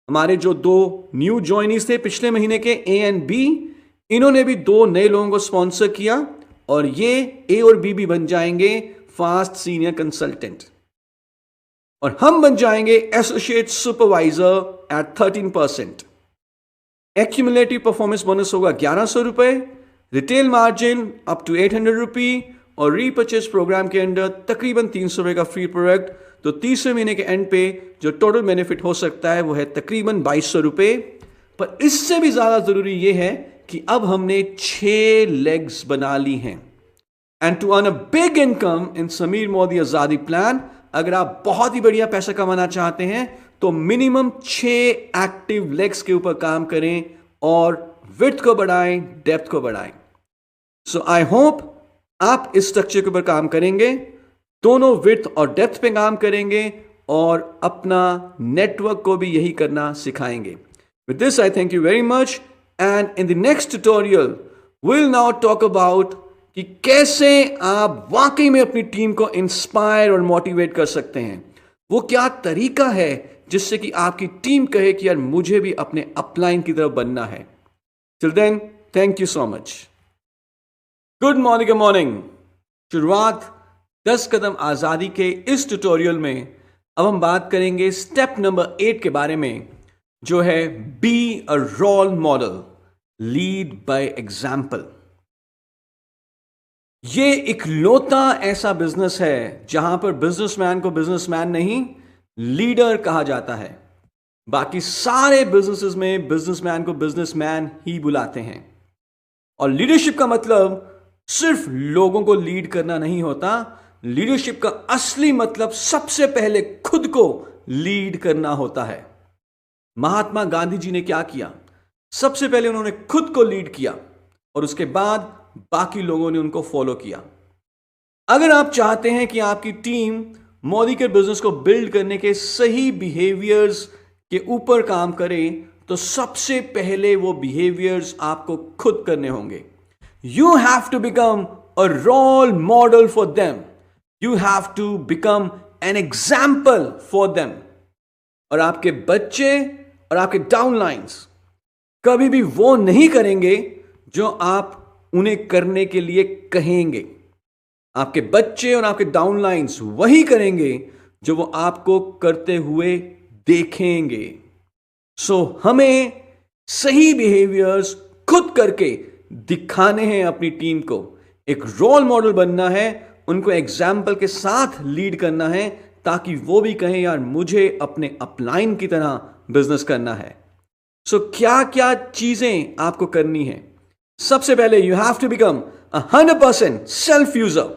हमारे जो 2 न्यू ज्वाइनीज थे पिछले महीने के A एंड B, इन्होंने भी 2 नए लोगों को स्पॉन्सर किया और ये A और B भी बन जाएंगे फास्ट सीनियर कंसल्टेंट और हम बन जाएंगे associate supervisor at 13%। Accumulative performance bonus होगा 1100 रुपए, retail margin up to 800 rupee और रीपर्चेज प्रोग्राम के अंडर तकरीबन 300 रुपए का फ्री प्रोडक्ट। तो तीसरे महीने के एंड पे जो टोटल बेनिफिट हो सकता है वो है तकरीबन 2200 रुपए। पर इससे भी ज्यादा जरूरी ये है कि अब हमने 6 लेग्स बना ली हैं। And to earn a big income in Sameer Modi Azadi plan, अगर आप बहुत ही बढ़िया पैसा कमाना चाहते हैं तो मिनिमम 6 एक्टिव लेग्स के ऊपर काम करें और विड्थ को बढ़ाएं, डेप्थ को बढ़ाएं। सो आई होप आप इस स्ट्रक्चर के ऊपर काम करेंगे, दोनों विड्थ और डेप्थ पे काम करेंगे और अपना नेटवर्क को भी यही करना सिखाएंगे। With this I thank you very much and in the next tutorial will now talk about कि कैसे आप वाकई में अपनी टीम को इंस्पायर और मोटिवेट कर सकते हैं। वो क्या तरीका है जिससे कि आपकी टीम कहे कि यार मुझे भी अपने अपलाइन की तरफ बनना है। Till then thank you so much. Good morning. शुरुआत 10 कदम आजादी के इस ट्यूटोरियल में अब हम बात करेंगे स्टेप नंबर 8 के बारे में, जो है be a role model, lead by example. ये इकलौता ऐसा बिजनेस है जहां पर बिजनेसमैन को बिजनेसमैन नहीं लीडर कहा जाता है। बाकी सारे बिजनेसेस में बिजनेसमैन को बिजनेसमैन ही बुलाते हैं। और लीडरशिप का मतलब सिर्फ लोगों को लीड करना नहीं होता। लीडरशिप का असली मतलब सबसे पहले खुद को लीड करना होता है। महात्मा गांधी जी ने क्या किया? सबसे पहले उन्होंने खुद को लीड किया और उसके बाद बाकी लोगों ने उनको फॉलो किया। अगर आप चाहते हैं कि आपकी टीम मोदी के बिजनेस को बिल्ड करने के सही बिहेवियर्स के ऊपर काम करे तो सबसे पहले वो बिहेवियर्स आपको खुद करने होंगे। You have to become a role model for them, you have to become an example for them. और आपके बच्चे और आपके डाउनलाइंस कभी भी वो नहीं करेंगे जो आप उन्हें करने के लिए कहेंगे। आपके बच्चे और आपके डाउनलाइंस वही करेंगे जो वो आपको करते हुए देखेंगे। सो हमें सही बिहेवियर्स खुद करके दिखाने हैं अपनी टीम को, एक रोल मॉडल बनना है, उनको एग्जाम्पल के साथ लीड करना है ताकि वो भी कहें यार मुझे अपने अपलाइन की तरह बिजनेस करना है। सो क्या क्या चीजें आपको करनी है? सबसे पहले you have to become 100% self user.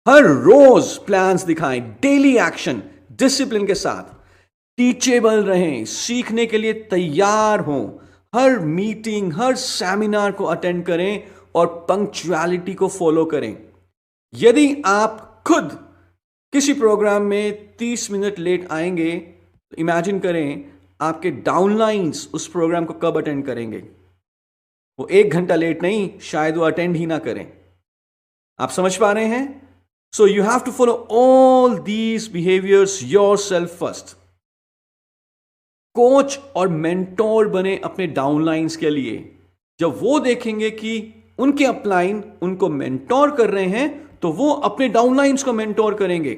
हर रोज प्लान्स दिखाएं, डेली एक्शन डिसिप्लिन के साथ। टीचेबल रहें, सीखने के लिए तैयार हों, हर मीटिंग हर सेमिनार को अटेंड करें और पंक्चुअलिटी को फॉलो करें। यदि आप खुद किसी प्रोग्राम में 30 मिनट लेट आएंगे तो इमेजिन करें आपके डाउनलाइंस उस प्रोग्राम को कब अटेंड करेंगे। वो 1 घंटा लेट नहीं, शायद वो अटेंड ही ना करें। आप समझ पा रहे हैं? So you have to follow all these behaviours yourself first. Coach और मेंटोर बने अपने डाउनलाइंस के लिए। जब वो देखेंगे कि उनके अपलाइन उनको मेंटोर कर रहे हैं, तो वो अपने डाउनलाइंस को मेंटोर करेंगे।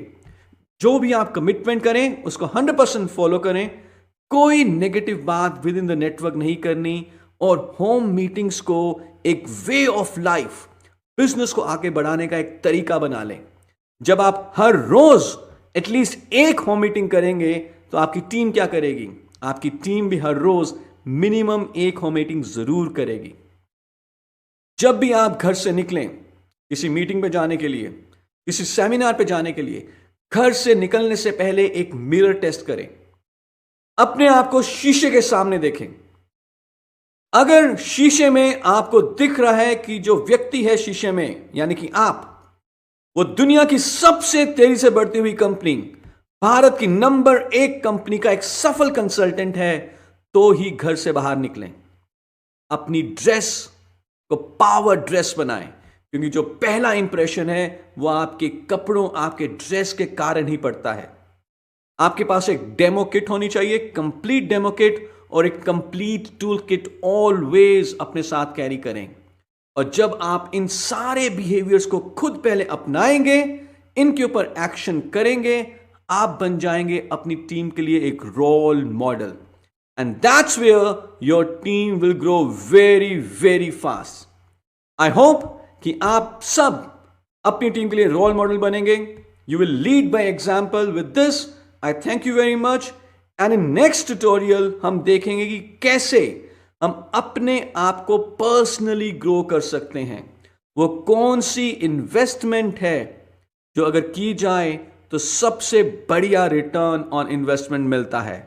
जो भी आप कमिटमेंट करें उसको 100% फॉलो करें। कोई नेगेटिव बात विद इन द नेटवर्क नहीं करनी, और होम मीटिंग्स को एक वे ऑफ लाइफ, बिजनेस को आगे बढ़ाने का एक तरीका बना लें। जब आप हर रोज एटलीस्ट एक होम मीटिंग करेंगे तो आपकी टीम क्या करेगी? आपकी टीम भी हर रोज मिनिमम एक होम मीटिंग जरूर करेगी। जब भी आप घर से निकलें किसी मीटिंग पे जाने के लिए, किसी सेमिनार पे जाने के लिए, घर से निकलने से पहले एक मिरर टेस्ट करें। अपने आप को शीशे के सामने देखें। अगर शीशे में आपको दिख रहा है कि जो व्यक्ति है शीशे में, यानी कि आप, वो दुनिया की सबसे तेजी से बढ़ती हुई कंपनी, भारत की नंबर 1 कंपनी का एक सफल कंसल्टेंट है, तो ही घर से बाहर निकलें। अपनी ड्रेस को पावर ड्रेस बनाएं, क्योंकि जो पहला इंप्रेशन है वो आपके कपड़ों, आपके ड्रेस के कारण ही पड़ता है। आपके पास एक डेमो किट होनी चाहिए, कंप्लीट डेमो किट, और एक कंप्लीट टूल किट ऑलवेज अपने साथ कैरी करें। और जब आप इन सारे बिहेवियर्स को खुद पहले अपनाएंगे, इनके ऊपर एक्शन करेंगे, आप बन जाएंगे अपनी टीम के लिए एक role model, and that's where your team will grow very very fast. I hope कि आप सब अपनी टीम के लिए रोल मॉडल बनेंगे। You will lead by example. With this I thank you very much, and in next tutorial हम देखेंगे कि कैसे हम अपने आप को पर्सनली ग्रो कर सकते हैं। वो कौन सी इन्वेस्टमेंट है जो अगर की जाए तो सबसे बढ़िया रिटर्न ऑन इन्वेस्टमेंट मिलता है।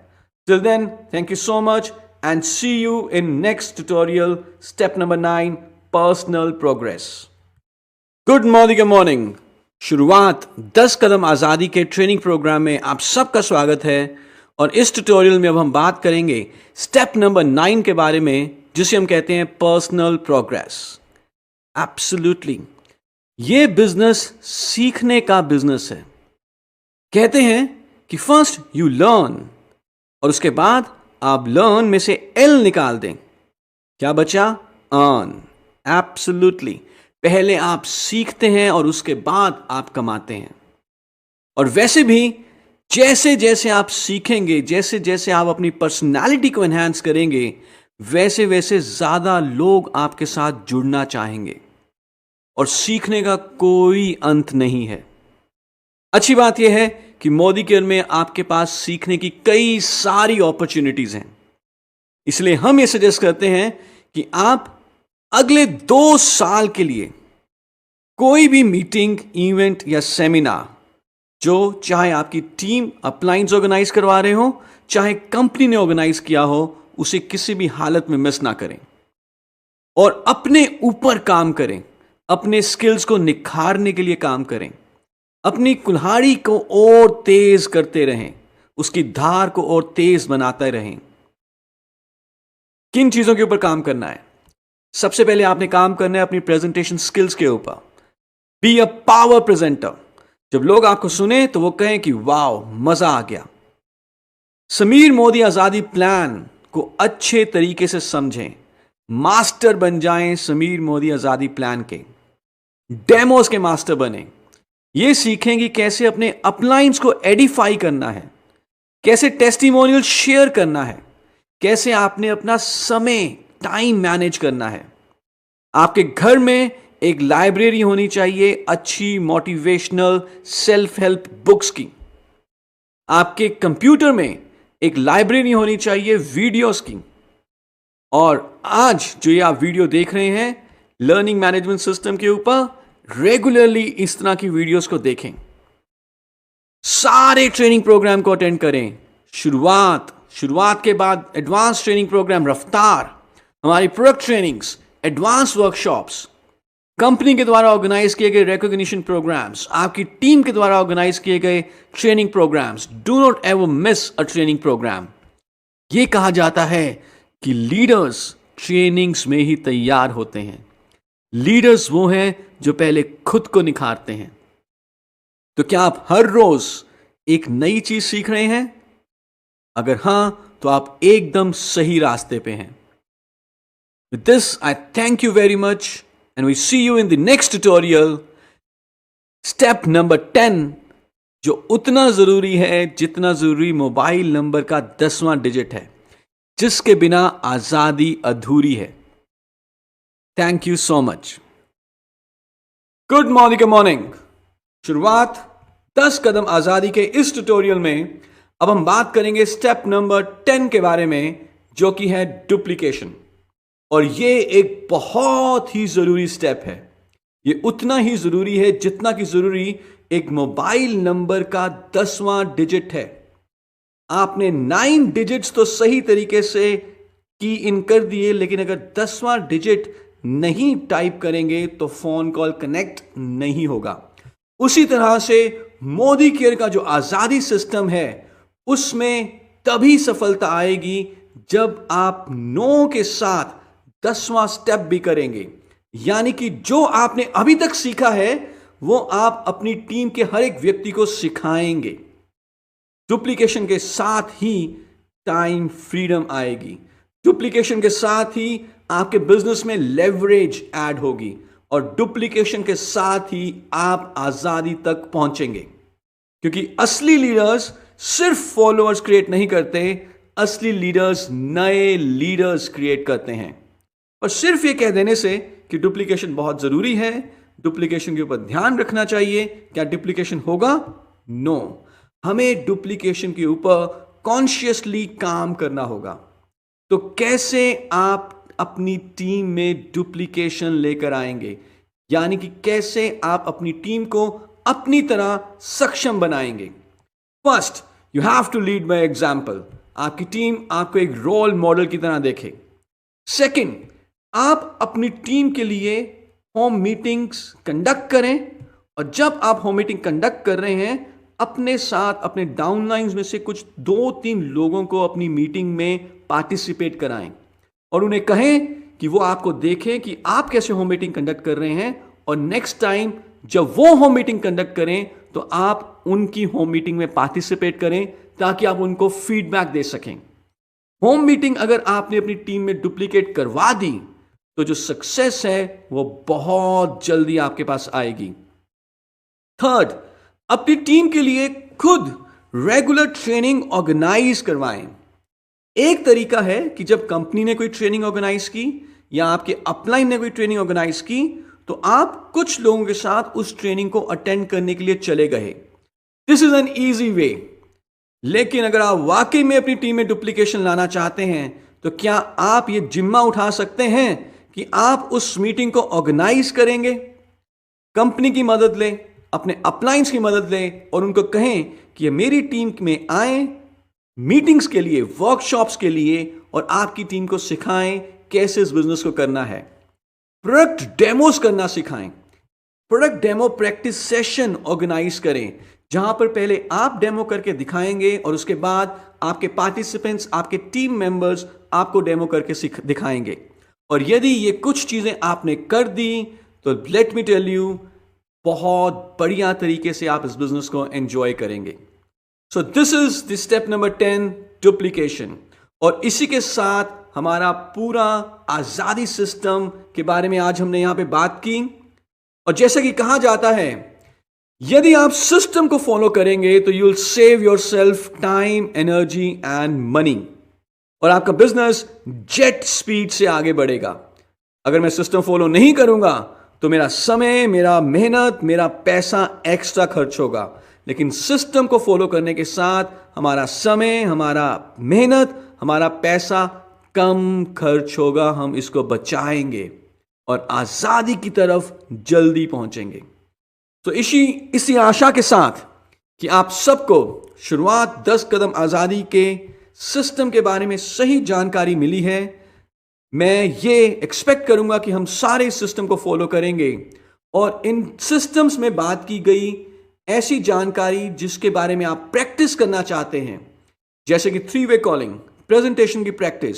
Till then, thank you so much, and see you in next tutorial, step number 9, personal progress. Good morning. शुरुआत 10 कदम आजादी के ट्रेनिंग प्रोग्राम में आप सबका स्वागत है। और इस ट्यूटोरियल में अब हम बात करेंगे स्टेप नंबर 9 के बारे में, जिसे हम कहते हैं पर्सनल प्रोग्रेस। एब्सोल्युटली, ये बिजनेस सीखने का बिजनेस है। कहते हैं कि फर्स्ट यू लर्न, और उसके बाद आप लर्न में से एल निकाल दें। क्या बचा? अर्न। एब्सोल्युटली, पहले आप सीखते हैं और उसके बाद आप कमाते हैं। और वैसे भी जैसे जैसे आप सीखेंगे, जैसे जैसे आप अपनी पर्सनालिटी को एनहांस करेंगे, वैसे वैसे ज्यादा लोग आपके साथ जुड़ना चाहेंगे, और सीखने का कोई अंत नहीं है। अच्छी बात यह है कि मोदी केयर में आपके पास सीखने की कई सारी अपॉर्चुनिटीज हैं। इसलिए हम ये सजेस्ट करते हैं कि आप अगले 2 साल के लिए कोई भी मीटिंग, इवेंट या सेमिनार, जो चाहे आपकी टीम अपलाइंस ऑर्गेनाइज करवा रहे हो, चाहे कंपनी ने ऑर्गेनाइज किया हो, उसे किसी भी हालत में मिस ना करें, और अपने ऊपर काम करें। अपने स्किल्स को निखारने के लिए काम करें। अपनी कुल्हाड़ी को और तेज करते रहें, उसकी धार को और तेज बनाते रहें। किन चीजों के ऊपर काम करना है? सबसे पहले आपने काम करना है अपनी प्रेजेंटेशन स्किल्स के ऊपर। Be a power presenter. जब लोग आपको सुने तो वो कहें कि वाओ, मजा आ गया। समीर मोदी आजादी प्लान को अच्छे तरीके से समझें, मास्टर बन जाएं समीर मोदी आजादी प्लान के। डेमोस के मास्टर बने। ये सीखें कि कैसे अपने अपलाइंस को एडिफाई करना है, कैसे टेस्टिमोनियल शेयर करना है, कैसे आपने अपना समय, टाइम मैनेज करना है। आपके घर में एक लाइब्रेरी होनी चाहिए अच्छी मोटिवेशनल सेल्फ हेल्प बुक्स की। आपके कंप्यूटर में एक लाइब्रेरी होनी चाहिए वीडियोस की। और आज जो ये आप वीडियो देख रहे हैं लर्निंग मैनेजमेंट सिस्टम के ऊपर, रेगुलरली इस तरह की वीडियोस को देखें। सारे ट्रेनिंग प्रोग्राम को अटेंड करें। शुरुआत के बाद एडवांस ट्रेनिंग प्रोग्राम, रफ्तार, हमारी product trainings, advance workshops, company के द्वारा ऑर्गेनाइज किए गए रिकॉग्निशन प्रोग्राम्स, आपकी टीम के द्वारा ऑर्गेनाइज किए गए training programs. Do not ever miss a training program. यह कहा जाता है कि लीडर्स ट्रेनिंग्स में ही तैयार होते हैं। लीडर्स वो हैं जो पहले खुद को निखारते हैं। तो क्या आप हर रोज एक नई चीज सीख रहे हैं? अगर हां, तो आप एकदम सही रास्ते पे हैं। With this, I thank you very much and we see you in the next tutorial. Step number 10, जो उतना जरूरी है जितना जरूरी मोबाइल नंबर का 10वां डिजिट है, जिसके बिना आजादी अधूरी है। Thank you so much. Good morning. शुरुआत 10 कदम आजादी के इस ट्यूटोरियल में अब हम बात करेंगे स्टेप नंबर 10 के बारे में, जो कि है डुप्लीकेशन। और ये एक बहुत ही जरूरी स्टेप है। ये उतना ही जरूरी है जितना कि जरूरी एक मोबाइल नंबर का 10वां डिजिट है। आपने 9 डिजिट्स तो सही तरीके से की इन कर दिए, लेकिन अगर 10वां डिजिट नहीं टाइप करेंगे तो फोन कॉल कनेक्ट नहीं होगा। उसी तरह से मोदी केयर का जो आजादी सिस्टम है, उसमें तभी सफलता आएगी जब आप 9 के साथ 10वां स्टेप भी करेंगे। यानी कि जो आपने अभी तक सीखा है वो आप अपनी टीम के हर एक व्यक्ति को सिखाएंगे। डुप्लीकेशन के साथ ही टाइम फ्रीडम आएगी। डुप्लीकेशन के साथ ही आपके बिजनेस में लेवरेज ऐड होगी और डुप्लीकेशन के साथ ही आप आजादी तक पहुंचेंगे। क्योंकि असली लीडर्स सिर्फ फॉलोअर्स क्रिएट नहीं करते, असली लीडर्स नए लीडर्स क्रिएट करते हैं। और सिर्फ ये कह देने से कि डुप्लीकेशन बहुत जरूरी है, डुप्लीकेशन के ऊपर ध्यान रखना चाहिए, क्या डुप्लीकेशन होगा? नो, हमें डुप्लीकेशन के ऊपर कॉन्शियसली काम करना होगा। तो कैसे आप अपनी टीम में डुप्लीकेशन लेकर आएंगे, यानी कि कैसे आप अपनी टीम को अपनी तरह सक्षम बनाएंगे? First, you have to lead by example. आपकी टीम आपको एक रोल मॉडल की तरह देखे। सेकंड, आप अपनी टीम के लिए होम मीटिंग्स कंडक्ट करें, और जब आप होम मीटिंग कंडक्ट कर रहे हैं, अपने साथ अपने डाउनलाइंस में से कुछ 2-3 लोगों को अपनी मीटिंग में पार्टिसिपेट कराएं और उन्हें कहें कि वो आपको देखें कि आप कैसे होम मीटिंग कंडक्ट कर रहे हैं, और नेक्स्ट टाइम जब वो होम मीटिंग कंडक्ट करें तो आप उनकी होम मीटिंग में पार्टिसिपेट करें ताकि आप उनको फीडबैक दे सकें। होम मीटिंग अगर आपने अपनी टीम में डुप्लीकेट करवा दी तो जो सक्सेस है वो बहुत जल्दी आपके पास आएगी। थर्ड, अपनी टीम के लिए खुद रेगुलर ट्रेनिंग ऑर्गेनाइज करवाएं। एक तरीका है कि जब कंपनी ने कोई ट्रेनिंग ऑर्गेनाइज की या आपके अपलाइन ने कोई ट्रेनिंग ऑर्गेनाइज की, तो आप कुछ लोगों के साथ उस ट्रेनिंग को अटेंड करने के लिए चले गए। This is an easy way. लेकिन अगर आप वाकई में अपनी टीम में डुप्लीकेशन लाना चाहते हैं, तो क्या आप ये जिम्मा उठा सकते हैं कि आप उस मीटिंग को ऑर्गेनाइज करेंगे? कंपनी की मदद लें, अपने अपलाइंस की मदद लें और उनको कहें कि ये मेरी टीम में आए मीटिंग्स के लिए, वर्कशॉप्स के लिए, और आपकी टीम को सिखाएं कैसे इस बिजनेस को करना है। प्रोडक्ट डेमोस करना सिखाएं। Product demo practice session organize करें, जहां पर पहले आप डेमो करके दिखाएंगे और उसके बाद आपके पार्टिसिपेंट्स, आपके टीम मेंबर्स आपको डेमो करके दिखाएंगे। और यदि ये कुछ चीजें आपने कर दी तो लेट मी टेल यू, बहुत बढ़िया तरीके से आप इस बिजनेस को एंजॉय करेंगे। So this is the step number 10, duplication. और इसी के साथ हमारा पूरा आजादी सिस्टम के बारे में आज हमने यहां पे बात की। और जैसा कि कहा जाता है, यदि आप सिस्टम को फॉलो करेंगे तो you will save your self time, energy and money, और आपका बिजनेस जेट स्पीड से आगे बढ़ेगा। अगर मैं सिस्टम फॉलो नहीं करूंगा तो मेरा समय, मेरा मेहनत, मेरा पैसा एक्स्ट्रा खर्च होगा। लेकिन सिस्टम को फॉलो करने के साथ हमारा समय, हमारा मेहनत, हमारा पैसा कम खर्च होगा। हम इसको बचाएंगे और आजादी की तरफ जल्दी पहुंचेंगे। तो इसी आशा के साथ कि आप सबको शुरुआत 10 कदम आजादी के सिस्टम के बारे में सही जानकारी मिली है, मैं ये एक्सपेक्ट करूंगा कि हम सारे इस सिस्टम को फॉलो करेंगे और इन सिस्टम्स में बात की गई ऐसी जानकारी जिसके बारे में आप प्रैक्टिस करना चाहते हैं, जैसे कि 3-वे कॉलिंग, प्रेजेंटेशन की practice,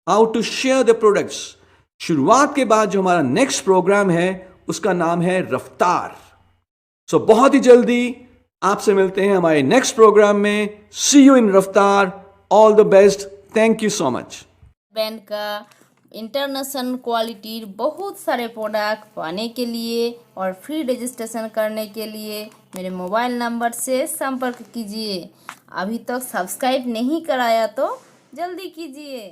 how to share the products, शुरुआत के बाद जो हमारा नेक्स्ट प्रोग्राम है उसका नाम है रफ्तार। सो बहुत ही जल्दी आपसे मिलते हैं हमारे नेक्स्ट प्रोग्राम में। सी यू इन रफ्तार। All the best. Thank you so much. Band का इंटरनेशनल क्वालिटी बहुत सारे प्रोडक्ट पाने के लिए और फ्री रजिस्ट्रेशन करने के लिए मेरे मोबाइल नंबर से संपर्क कीजिए। अभी तक सब्सक्राइब नहीं कराया तो जल्दी कीजिए।